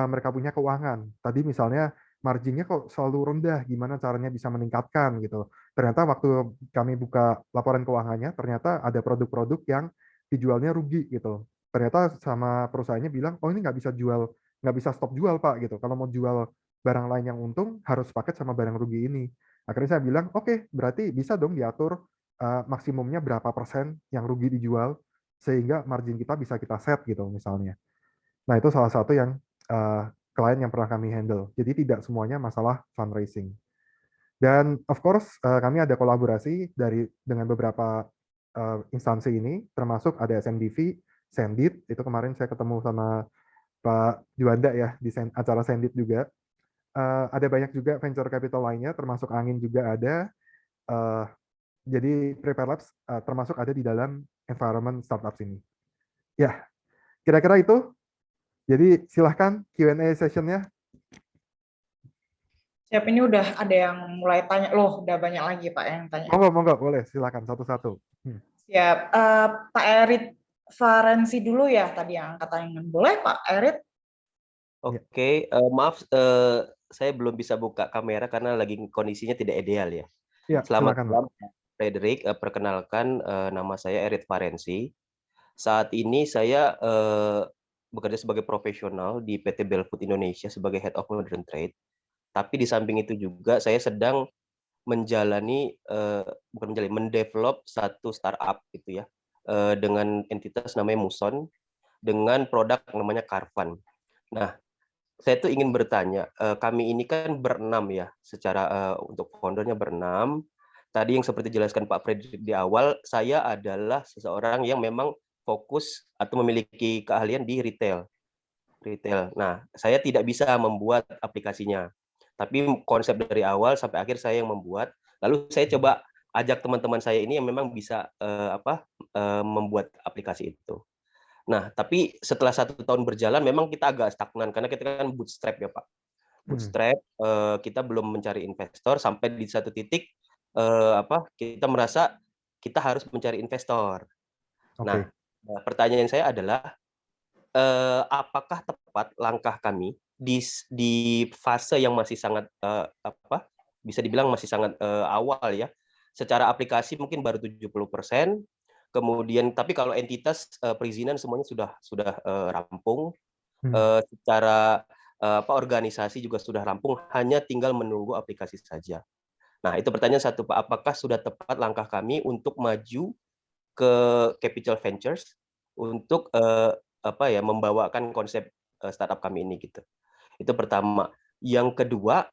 mereka punya keuangan. Tadi misalnya marginnya kok selalu rendah, gimana caranya bisa meningkatkan gitu. Ternyata waktu kami buka laporan keuangannya, ternyata ada produk-produk yang dijualnya rugi gitu. Ternyata sama perusahaannya bilang, oh ini nggak bisa jual, nggak bisa stop jual Pak gitu. Kalau mau jual barang lain yang untung harus paket sama barang rugi ini. Akhirnya saya bilang, oke, berarti bisa dong diatur maksimumnya berapa persen yang rugi dijual sehingga margin kita bisa kita set gitu misalnya. Nah itu salah satu yang klien yang pernah kami handle. Jadi tidak semuanya masalah fundraising. Dan of course kami ada kolaborasi dengan beberapa instansi ini, termasuk ada SMDV, Sendit, itu kemarin saya ketemu sama Pak Juanda ya di acara Sendit juga. Ada banyak juga venture capital lainnya, termasuk Angin juga ada. Jadi Prepare Labs termasuk ada di dalam environment startups ini. Ya, kira-kira itu. Jadi silahkan Q&A sessionnya. Siap, ini udah ada yang mulai tanya. Loh, udah banyak lagi Pak yang tanya. Monggo, boleh. Silahkan satu-satu. Siap. Pak Erit Farensi dulu ya tadi yang katanya. Boleh Pak Erit? Oke, maaf, saya belum bisa buka kamera karena lagi kondisinya tidak ideal ya. Ya, Selamat silakan, malam, Frederick. Perkenalkan, nama saya Erit Farensi. Saat ini saya bekerja sebagai profesional di PT Belfood Indonesia sebagai Head of Modern Trade. Tapi di samping itu juga saya sedang mendevelop satu startup gitu ya, dengan entitas namanya Muson, dengan produk namanya Carvan. Nah, saya tuh ingin bertanya, kami ini kan berenam ya, secara untuk foundernya berenam. Tadi yang seperti dijelaskan Pak Fredrik di awal, saya adalah seseorang yang memang fokus atau memiliki keahlian di retail. Nah, saya tidak bisa membuat aplikasinya, tapi konsep dari awal sampai akhir saya yang membuat. Lalu saya coba ajak teman-teman saya ini yang memang bisa membuat aplikasi itu. Nah, tapi setelah 1 tahun berjalan memang kita agak stagnan karena kita kan bootstrap ya Pak. Bootstrap, kita belum mencari investor sampai di satu titik kita merasa kita harus mencari investor. Nah, pertanyaan saya adalah apakah tepat langkah kami di fase yang masih sangat bisa dibilang masih sangat awal ya. Secara aplikasi mungkin baru 70%. Kemudian tapi kalau entitas perizinan semuanya sudah rampung, secara organisasi juga sudah rampung, hanya tinggal menunggu aplikasi saja. Nah, itu pertanyaan satu Pak, apakah sudah tepat langkah kami untuk maju ke Capital Ventures untuk membawakan konsep startup kami ini gitu. Itu pertama. Yang kedua,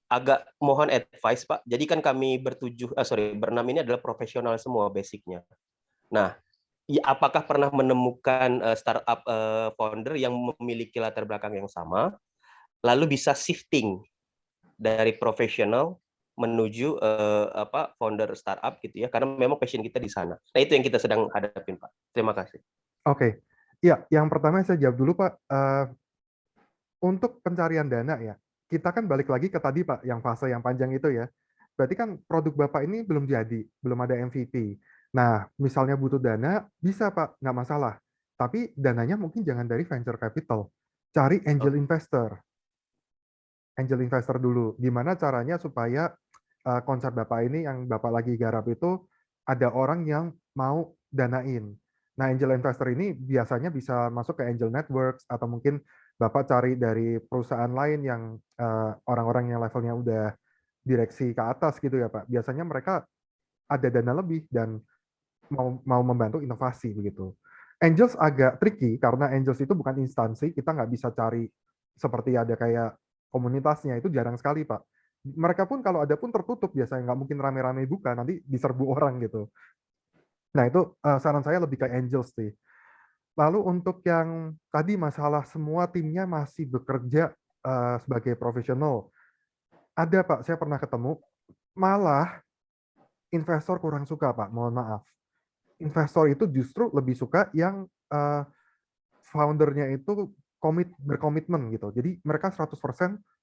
agak mohon advice Pak. Jadi kan kami berenam ini adalah profesional semua basicnya. Nah, apakah pernah menemukan startup founder yang memiliki latar belakang yang sama, lalu bisa shifting dari profesional menuju founder startup gitu ya, karena memang passion kita di sana. Nah, itu yang kita sedang hadapin Pak. Terima kasih. Oke. Ya, yang pertama saya jawab dulu Pak. Untuk pencarian dana ya, kita kan balik lagi ke tadi Pak, yang fase yang panjang itu ya. Berarti kan produk Bapak ini belum jadi, belum ada MVP. Nah, misalnya butuh dana, bisa Pak, nggak masalah. Tapi dananya mungkin jangan dari venture capital. Cari angel investor. Angel investor dulu. Gimana caranya supaya konsep Bapak ini yang Bapak lagi garap itu ada orang yang mau danain. Nah, angel investor ini biasanya bisa masuk ke angel networks atau mungkin Bapak cari dari perusahaan lain yang orang-orang yang levelnya udah direksi ke atas gitu ya Pak. Biasanya mereka ada dana lebih dan mau membantu inovasi begitu. Angels agak tricky karena Angels itu bukan instansi, kita nggak bisa cari seperti ada kayak komunitasnya, itu jarang sekali Pak. Mereka pun kalau ada pun tertutup biasanya, nggak mungkin rame-rame buka, nanti diserbu orang gitu. Nah itu saran saya lebih ke Angels sih. Lalu untuk yang tadi masalah semua timnya masih bekerja sebagai profesional, ada Pak, saya pernah ketemu, malah investor kurang suka Pak, mohon maaf. Investor itu justru lebih suka yang foundernya itu berkomitmen gitu. Jadi mereka 100%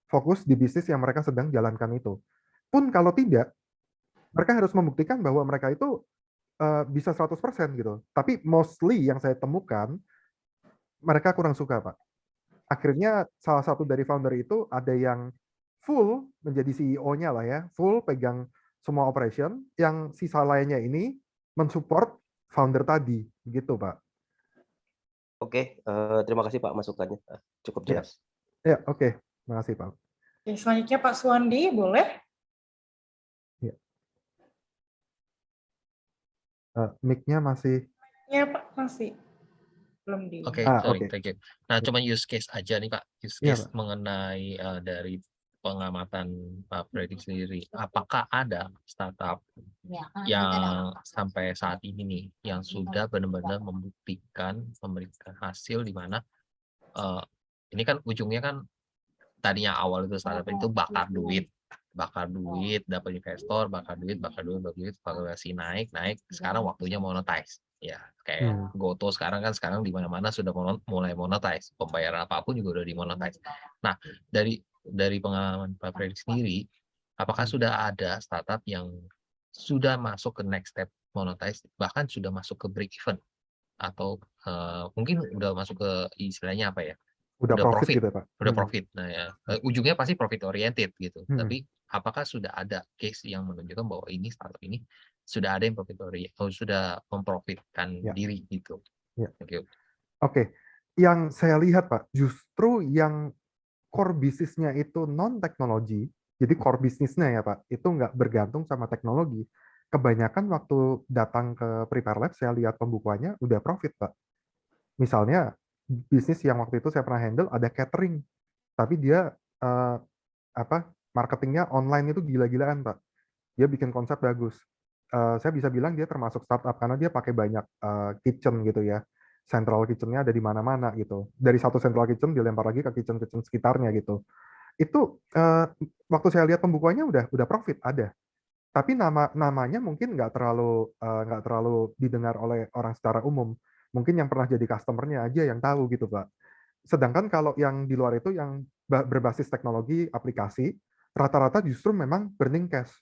fokus di bisnis yang mereka sedang jalankan itu. Pun kalau tidak, mereka harus membuktikan bahwa mereka itu bisa 100% gitu. Tapi mostly yang saya temukan, mereka kurang suka, Pak. Akhirnya salah satu dari founder itu ada yang full menjadi CEO-nya lah ya, full pegang semua operation, yang sisa lainnya ini mensupport founder tadi, gitu Pak. Oke, terima kasih Pak masukannya. Cukup Ya. jelas. Ya, oke. Terima kasih Pak. Oke, selanjutnya Pak Suwandi, boleh? Ya. Mic-nya masih. Ya Pak, masih belum di. Oke, oke. sorry, thank you. Nah, cuma use case aja nih Pak, use Iya, case Pak. mengenai dari pengamatan Pak Fredrik sendiri. Apakah ada startup yang sampai saat ini nih, yang sudah benar-benar membuktikan, memberikan hasil di mana ini kan ujungnya kan tadinya awal itu startup itu bakar duit, dapat investor, bakar duit, valuasi naik. Sekarang waktunya monetize. Ya, kayak Goto sekarang di mana-mana sudah mulai monetize. Pembayaran apapun juga udah dimonetize. Nah, dari pengalaman Pak Fredrik sendiri, apakah sudah ada startup yang sudah masuk ke next step monetize, bahkan sudah masuk ke break even, atau mungkin udah masuk ke istilahnya apa ya? Udah profit gitu ya, Pak. Udah profit. Nah ya, ujungnya pasti profit oriented gitu. Hmm. Tapi apakah sudah ada case yang menunjukkan bahwa ini startup ini sudah ada yang profit oriented, atau sudah memprofitkan Ya. diri gitu? Ya. Thank you. Oke. Yang saya lihat Pak, justru yang core bisnisnya itu non teknologi, jadi core bisnisnya ya Pak, itu nggak bergantung sama teknologi. Kebanyakan waktu datang ke Prepare Lab, saya lihat pembukuannya udah profit Pak. Misalnya bisnis yang waktu itu saya pernah handle ada catering, tapi dia marketingnya online itu gila-gilaan Pak. Dia bikin konsep bagus. Saya bisa bilang dia termasuk startup karena dia pakai banyak kitchen gitu ya. Central kitchen-nya ada di mana-mana gitu. Dari satu central kitchen dilempar lagi ke kitchen-kitchen sekitarnya gitu. Itu waktu saya lihat pembukuannya udah profit ada. Tapi namanya mungkin nggak terlalu didengar oleh orang secara umum. Mungkin yang pernah jadi customer-nya aja yang tahu gitu Pak. Sedangkan kalau yang di luar itu yang berbasis teknologi aplikasi, rata-rata justru memang burning cash.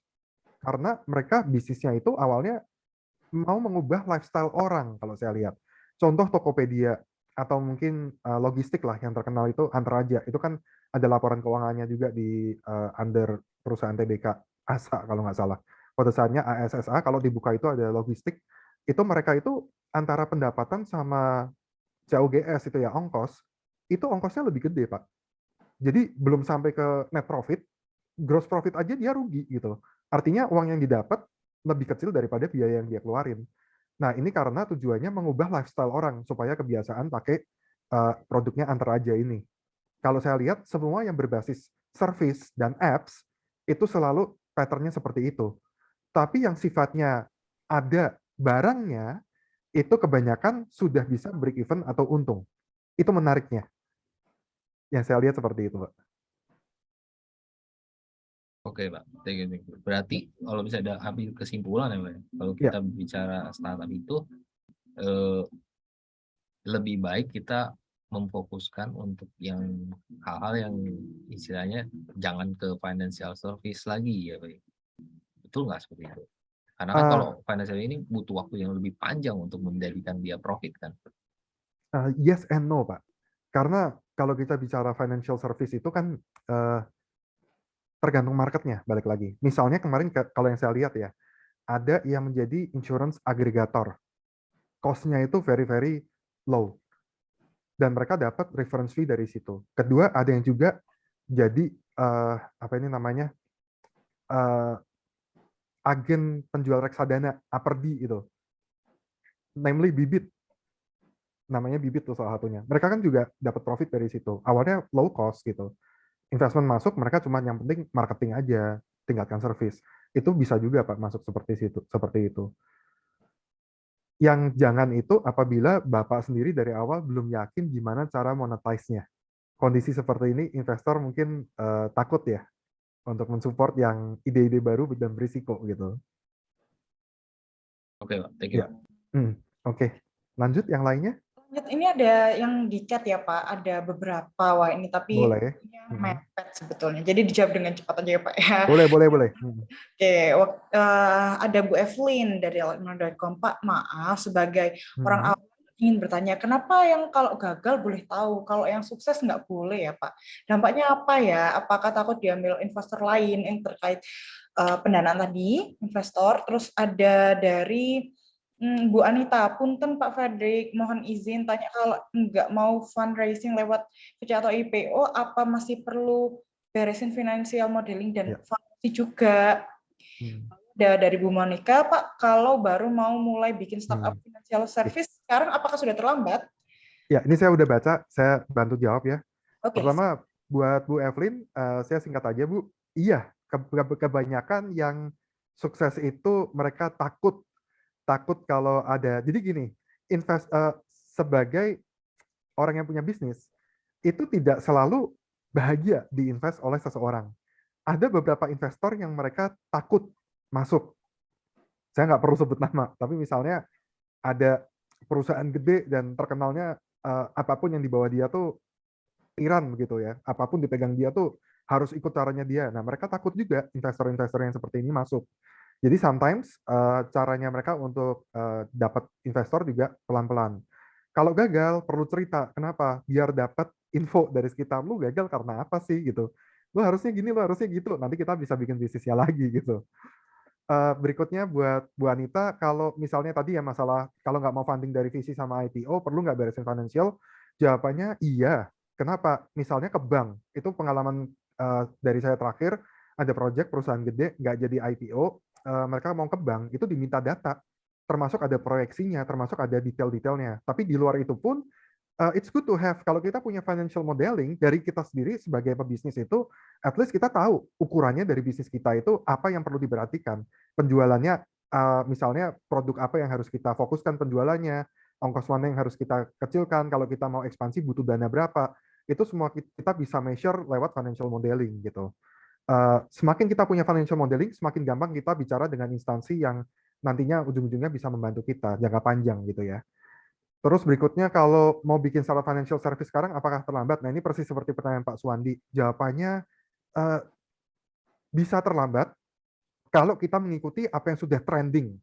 Karena mereka bisnisnya itu awalnya mau mengubah lifestyle orang kalau saya lihat. Contoh Tokopedia atau mungkin logistik lah yang terkenal itu Antar Aja. Itu kan ada laporan keuangannya juga di under perusahaan TBK ASA kalau nggak salah. Pada saatnya ASSA kalau dibuka itu ada logistik. Itu mereka itu antara pendapatan sama COGS itu ya itu ongkosnya lebih gede Pak. Jadi belum sampai ke net profit, gross profit aja dia rugi gitu. Artinya uang yang didapat lebih kecil daripada biaya yang dia keluarin. Nah, ini karena tujuannya mengubah lifestyle orang supaya kebiasaan pakai produknya Antar Aja ini. Kalau saya lihat semua yang berbasis service dan apps itu selalu patternnya seperti itu. Tapi yang sifatnya ada barangnya itu kebanyakan sudah bisa break even atau untung. Itu menariknya. Yang saya lihat seperti itu, Pak. Oke Pak, thank you. Berarti kalau bisa ada ambil kesimpulan ya Pak, kalau kita bicara startup itu lebih baik kita memfokuskan untuk yang hal-hal yang istilahnya jangan ke financial service lagi ya Pak. Betul nggak seperti itu? Karena kan kalau financial ini butuh waktu yang lebih panjang untuk menjadikan dia profit kan? Yes and no, Pak. Karena kalau kita bicara financial service itu kan tergantung marketnya, balik lagi. Misalnya kemarin kalau yang saya lihat ya, ada yang menjadi insurance aggregator. Cost-nya itu very, very low. Dan mereka dapat reference fee dari situ. Kedua, ada yang juga jadi, agen penjual reksadana, Aperdi itu. namely Bibit. Namanya Bibit tuh salah satunya. Mereka kan juga dapat profit dari situ. Awalnya low cost gitu. Investment masuk, mereka cuma yang penting marketing aja, tingkatkan service. Itu bisa juga Pak masuk seperti itu. Yang jangan itu apabila Bapak sendiri dari awal belum yakin gimana cara monetize-nya. Kondisi seperti ini investor mungkin takut ya untuk mensupport yang ide-ide baru dan berisiko gitu. Oke, Pak. Thank you. Ya. Oke. Lanjut yang lainnya? Lanjut, ini ada yang di chat ya Pak, ada beberapa. Wah ini tapi Boleh. mepet sebetulnya. Jadi dijawab dengan cepat aja ya Pak ya. Boleh. Oke, ada Bu Evelyn dari Electron.com. Pak, maaf sebagai orang awam ingin bertanya, kenapa yang kalau gagal boleh tahu, kalau yang sukses nggak boleh ya Pak? Dampaknya apa ya? Apakah takut diambil investor lain yang terkait pendanaan tadi, investor? Terus ada dari Bu Anita, punten Pak Fredrik, mohon izin tanya, kalau nggak mau fundraising lewat VC atau IPO, apa masih perlu beresin financial modeling dan valuasi juga? Ada dari Bu Monica, Pak, kalau baru mau mulai bikin startup financial service, sekarang apakah sudah terlambat? Ya, ini saya udah baca, saya bantu jawab ya. Okay. Pertama, buat Bu Evelyn, saya singkat aja Bu, iya, kebanyakan yang sukses itu mereka takut kalau ada. Jadi gini, sebagai orang yang punya bisnis, itu tidak selalu bahagia diinvest oleh seseorang. Ada beberapa investor yang mereka takut masuk. Saya nggak perlu sebut nama, tapi misalnya ada perusahaan gede dan terkenalnya apapun yang dibawa dia tuh tiran begitu ya. Apapun dipegang dia tuh harus ikut caranya dia. Nah, mereka takut juga investor-investor yang seperti ini masuk. Jadi sometimes caranya mereka untuk dapat investor juga pelan-pelan. Kalau gagal perlu cerita, kenapa? Biar dapat info dari sekitar lu gagal karena apa sih gitu. Lu harusnya gini, lu harusnya gitu. Nanti kita bisa bikin bisnisnya lagi gitu. Berikutnya buat Bu Anita, kalau misalnya tadi ya masalah kalau nggak mau funding dari VC sama IPO, perlu nggak beresin financial? Jawabannya iya. Kenapa? Misalnya ke bank, itu pengalaman dari saya terakhir, ada project perusahaan gede nggak jadi IPO, mereka mau ke bank itu diminta data, termasuk ada proyeksinya, termasuk ada detail-detailnya. Tapi di luar itu pun it's good to have. Kalau kita punya financial modeling dari kita sendiri sebagai pebisnis itu, at least kita tahu ukurannya dari bisnis kita itu apa yang perlu diperhatikan. Penjualannya, misalnya produk apa yang harus kita fokuskan penjualannya, ongkos mana yang harus kita kecilkan. Kalau kita mau ekspansi butuh dana berapa, itu semua kita bisa measure lewat financial modeling gitu. Semakin kita punya financial modeling, semakin gampang kita bicara dengan instansi yang nantinya ujung-ujungnya bisa membantu kita jangka panjang gitu ya. Terus berikutnya kalau mau bikin startup financial service sekarang apakah terlambat? Nah ini persis seperti pertanyaan Pak Suwandi. Jawabannya bisa terlambat kalau kita mengikuti apa yang sudah trending.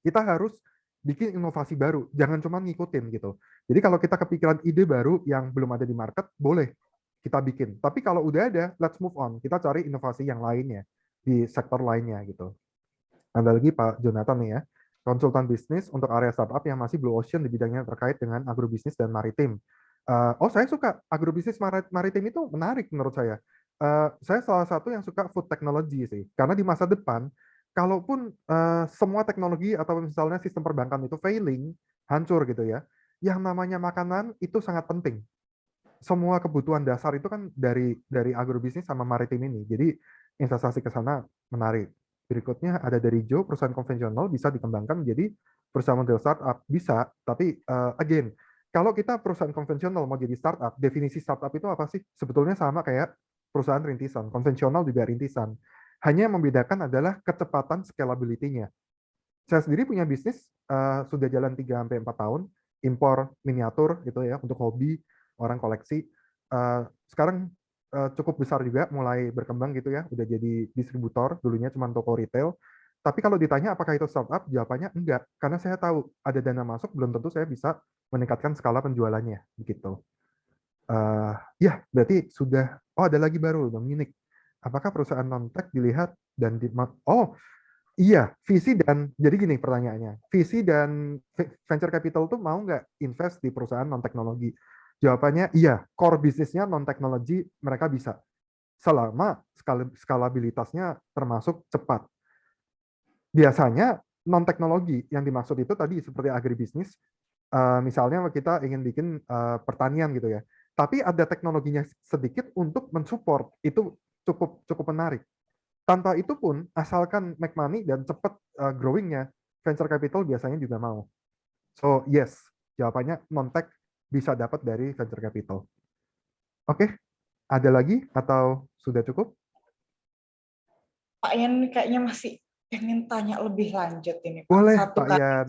Kita harus bikin inovasi baru, jangan cuma ngikutin gitu. Jadi kalau kita kepikiran ide baru yang belum ada di market, boleh kita bikin. Tapi kalau udah ada, let's move on. Kita cari inovasi yang lainnya di sektor lainnya gitu. Ada lagi Pak Jonathan nih ya, konsultan bisnis untuk area startup yang masih blue ocean di bidangnya terkait dengan agrobisnis dan maritim. Saya suka agrobisnis maritim itu menarik menurut saya. Saya salah satu yang suka food technology sih, karena di masa depan, kalaupun semua teknologi atau misalnya sistem perbankan itu failing, hancur gitu ya, yang namanya makanan itu sangat penting. Semua kebutuhan dasar itu kan dari agrobisnis sama maritim ini. Jadi investasi ke sana menarik. Berikutnya ada dari Joe, perusahaan konvensional bisa dikembangkan menjadi perusahaan model startup. Bisa, tapi again, kalau kita perusahaan konvensional mau jadi startup, definisi startup itu apa sih? Sebetulnya sama kayak perusahaan rintisan, konvensional juga rintisan. Hanya yang membedakan adalah kecepatan scalability-nya. Saya sendiri punya bisnis, sudah jalan 3-4 tahun, impor miniatur gitu ya, untuk hobi, orang koleksi. Sekarang cukup besar juga, mulai berkembang gitu ya, udah jadi distributor, dulunya cuma toko retail. Tapi kalau ditanya apakah itu startup, jawabannya enggak, karena saya tahu ada dana masuk, belum tentu saya bisa meningkatkan skala penjualannya, begitu. Ya, berarti sudah, ada lagi baru, Dominic. Apakah perusahaan non-tech dilihat dan iya, VC dan, jadi gini pertanyaannya, VC dan venture capital tuh mau nggak invest di perusahaan non-teknologi? Jawabannya iya, core bisnisnya non-teknologi mereka bisa. Selama skalabilitasnya termasuk cepat. Biasanya non teknologi yang dimaksud itu tadi seperti agribisnis, misalnya kita ingin bikin pertanian gitu ya, tapi ada teknologinya sedikit untuk mensupport, itu cukup menarik. Tanpa itu pun, asalkan make money dan cepat growing-nya, venture capital biasanya juga mau. So yes, jawabannya non-tech bisa dapat dari venture capital. Oke, ada lagi atau sudah cukup? Pak Ian kayaknya masih pengen tanya lebih lanjut ini, Pak. Boleh, Satu Pak kali Ian.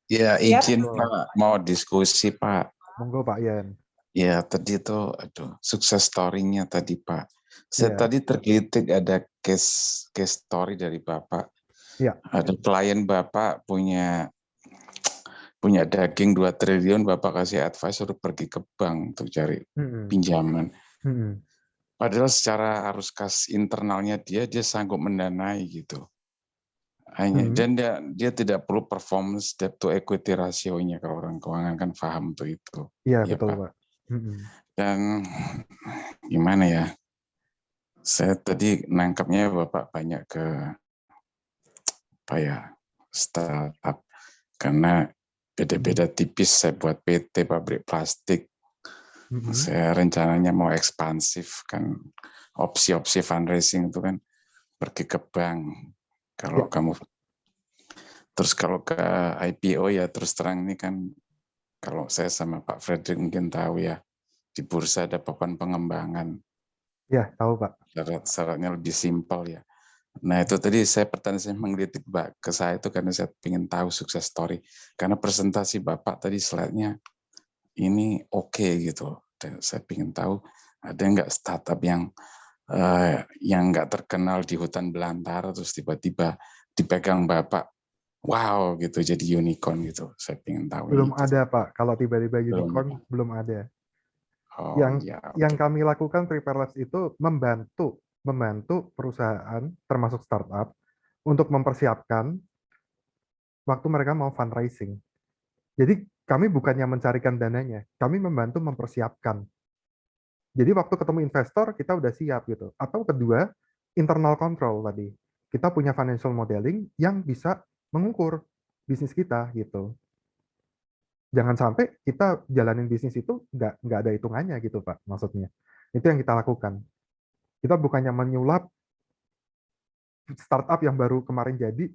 Ya, Siap? izin Pak, mau diskusi Pak. Monggo Pak Ian. Ya, tadi itu, sukses story-nya tadi Pak. Saya Iya. tadi tergelitik ada case story dari Bapak. Iya. Ada klien Bapak punya daging 2 triliun, Bapak kasih advice suruh pergi ke bank untuk cari pinjaman. Padahal secara arus kas internalnya dia sanggup mendanai gitu. Dan dia tidak perlu performance debt to equity ratio-nya, kalau orang keuangan kan paham tuh itu. Iya, Ya, betul Pak. Pak. Dan gimana ya? Saya tadi nangkapnya Bapak banyak ke startup, karena beda-beda tipis. Saya buat PT pabrik plastik. Saya rencananya mau ekspansif kan, opsi-opsi fundraising itu kan pergi ke bank. Kalau kamu terus kalau ke IPO ya terus terang ini kan, kalau saya sama Pak Frederick mungkin tahu ya, di bursa ada papan pengembangan. Ya, tahu Pak. Syarat-syaratnya lebih simpel ya. Nah itu tadi saya menggelitik Pak ke saya itu karena saya ingin tahu sukses story. Karena presentasi Bapak tadi slide-nya ini oke gitu. Dan saya ingin tahu ada nggak startup yang nggak terkenal di hutan belantara terus tiba-tiba dipegang Bapak, wow gitu, jadi unicorn gitu. Saya ingin tahu. Belum itu. ada Pak. Kalau tiba-tiba unicorn belum ada. Oh, yang kami lakukan Prepare Labs itu membantu perusahaan termasuk startup untuk mempersiapkan waktu mereka mau fundraising. Jadi kami bukannya mencarikan dananya, kami membantu mempersiapkan. Jadi waktu ketemu investor kita udah siap gitu. Atau kedua, internal control tadi. Kita punya financial modeling yang bisa mengukur bisnis kita gitu. Jangan sampai kita jalanin bisnis itu nggak ada hitungannya gitu Pak, maksudnya. Itu yang kita lakukan. Kita bukannya menyulap startup yang baru kemarin jadi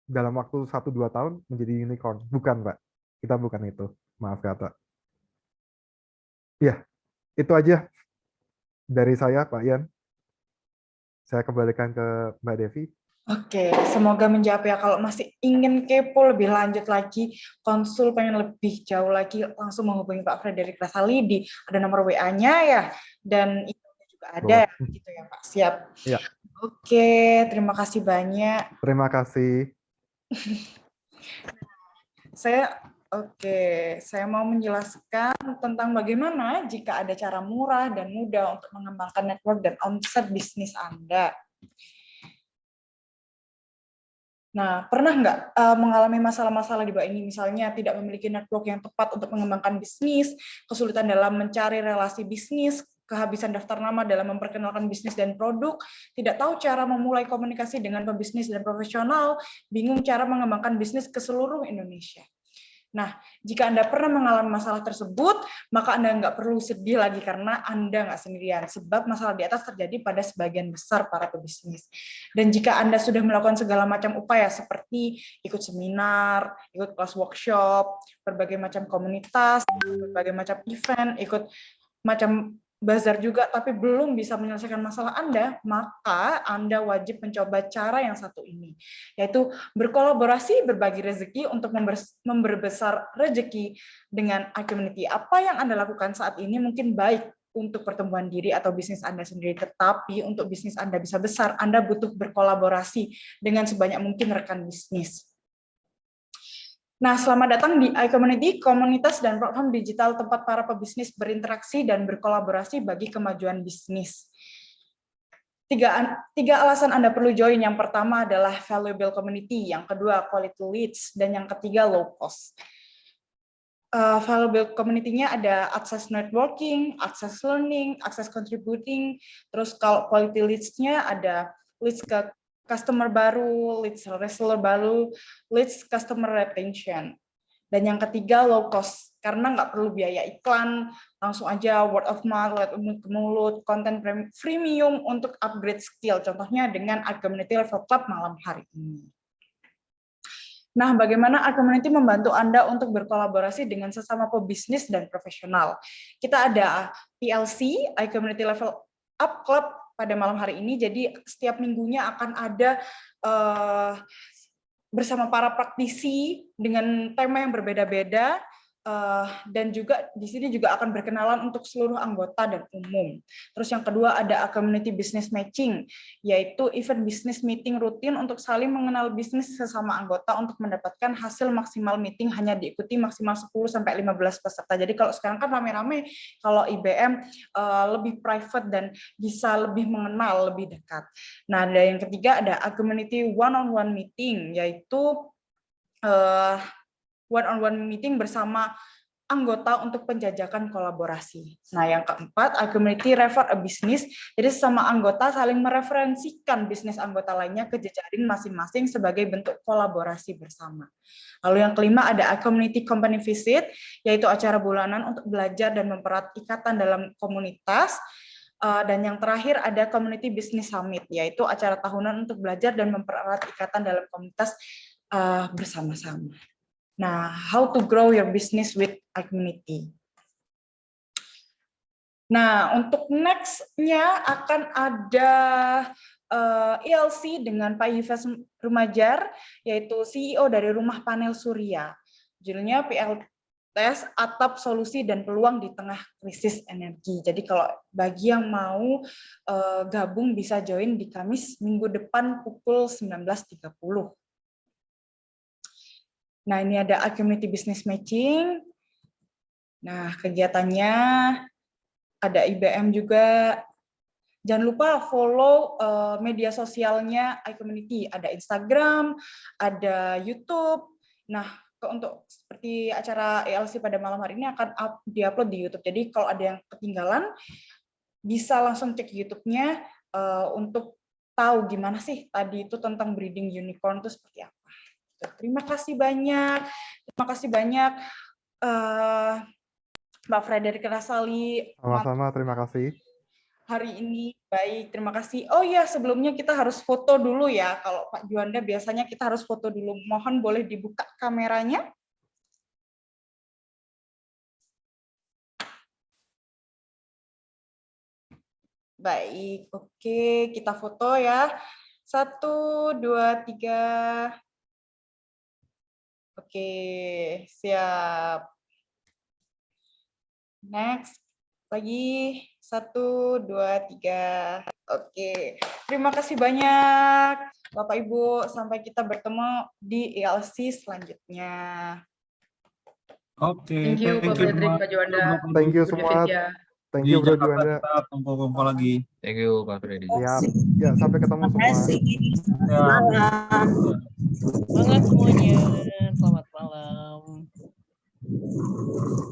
dalam waktu 1-2 tahun menjadi unicorn. Bukan Pak, kita bukan itu. Maaf kata. Ya, itu aja dari saya Pak Ian. Saya kembalikan ke Mbak Devi. Oke, semoga menjawab ya. Kalau masih ingin kepo lebih lanjut lagi, konsul pengen lebih jauh lagi, langsung menghubungi Pak Frederick Rasalidi. Ada nomor WA-nya ya, dan emailnya juga ada, gitu ya Pak. Siap. Ya. Oke, terima kasih banyak. Terima kasih. Saya mau menjelaskan tentang bagaimana jika ada cara murah dan mudah untuk mengembangkan network dan omset bisnis Anda. Nah, pernah nggak mengalami masalah-masalah di bawah ini? Misalnya tidak memiliki network yang tepat untuk mengembangkan bisnis, kesulitan dalam mencari relasi bisnis, kehabisan daftar nama dalam memperkenalkan bisnis dan produk, tidak tahu cara memulai komunikasi dengan pebisnis dan profesional, bingung cara mengembangkan bisnis ke seluruh Indonesia. Nah, jika Anda pernah mengalami masalah tersebut, maka Anda nggak perlu sedih lagi karena Anda nggak sendirian, sebab masalah di atas terjadi pada sebagian besar para pebisnis. Dan jika Anda sudah melakukan segala macam upaya seperti ikut seminar, ikut kelas workshop, berbagai macam komunitas, berbagai macam event, ikut macam bazar juga, tapi belum bisa menyelesaikan masalah Anda, maka Anda wajib mencoba cara yang satu ini, yaitu berkolaborasi, berbagi rezeki untuk memperbesar rezeki dengan community. Apa yang Anda lakukan saat ini mungkin baik untuk pertumbuhan diri atau bisnis Anda sendiri, tetapi untuk bisnis Anda bisa besar, Anda butuh berkolaborasi dengan sebanyak mungkin rekan bisnis. Nah, selamat datang di iCommunity, komunitas dan platform digital tempat para pebisnis berinteraksi dan berkolaborasi bagi kemajuan bisnis. Tiga alasan Anda perlu join. Yang pertama adalah valuable community, yang kedua quality leads, dan yang ketiga low cost. Valuable community-nya ada access networking, access learning, access contributing, terus kalau quality leads-nya ada leads ke customer baru, leads reseller baru, leads customer retention. Dan yang ketiga low cost, karena nggak perlu biaya iklan, langsung aja word of mouth, mulut ke mulut, konten freemium untuk upgrade skill. Contohnya dengan Community Level Club malam hari ini. Nah, bagaimana Community membantu Anda untuk berkolaborasi dengan sesama pebisnis dan profesional? Kita ada PLC, Community Level Up Club pada malam hari ini. Jadi setiap minggunya akan ada bersama para praktisi dengan tema yang berbeda-beda, dan juga di sini juga akan berkenalan untuk seluruh anggota dan umum. Terus yang kedua ada Community Business Matching, yaitu event business meeting rutin untuk saling mengenal bisnis sesama anggota untuk mendapatkan hasil maksimal meeting hanya diikuti maksimal 10-15 peserta. Jadi kalau sekarang kan rame-rame, kalau IBM lebih private dan bisa lebih mengenal lebih dekat. Nah, dan yang ketiga ada Community one-on-one meeting, yaitu one-on-one meeting bersama anggota untuk penjajakan kolaborasi. Nah, yang keempat, Community refer a business, jadi sesama anggota saling mereferensikan bisnis anggota lainnya ke jejaring masing-masing sebagai bentuk kolaborasi bersama. Lalu yang kelima ada Community company visit, yaitu acara bulanan untuk belajar dan mempererat ikatan dalam komunitas. Dan yang terakhir ada Community Business Summit, yaitu acara tahunan untuk belajar dan mempererat ikatan dalam komunitas bersama-sama. Nah, how to grow your business with Community. Nah, untuk next-nya akan ada ELC dengan Pak Yves Rumajar, yaitu CEO dari Rumah Panel Surya. Judulnya PLTS, Atap Solusi dan Peluang di Tengah Krisis Energi. Jadi kalau bagi yang mau gabung bisa join di Kamis minggu depan pukul 19.30. Nah, ini ada Community Business Matching. Nah, kegiatannya ada IBM juga. Jangan lupa follow media sosialnya iCommunity. Ada Instagram, ada YouTube. Nah, untuk seperti acara ELC pada malam hari ini akan diupload di YouTube. Jadi kalau ada yang ketinggalan, bisa langsung cek YouTube-nya untuk tahu gimana sih tadi itu tentang breeding unicorn itu seperti apa. Terima kasih banyak. Terima kasih banyak Mbak Frederick Rasali. Sama-sama, terima kasih. Hari ini baik, terima kasih. Oh ya, sebelumnya kita harus foto dulu ya. Kalau Pak Juanda biasanya kita harus foto dulu. Mohon boleh dibuka kameranya. Baik, oke, kita foto ya. 1, 2, 3. Oke, siap. Next, lagi 1, 2, 3. Oke, terima kasih banyak Bapak Ibu. Sampai kita bertemu di ELC selanjutnya. Oke, Thank you Pak Frederick, Pak Juanda. Thank you semua. Thank you Bro Juanda. Kita kumpul-kumpul lagi. Thank you Pak Freddy. Siap. Ya, sampai ketemu semua. Ya.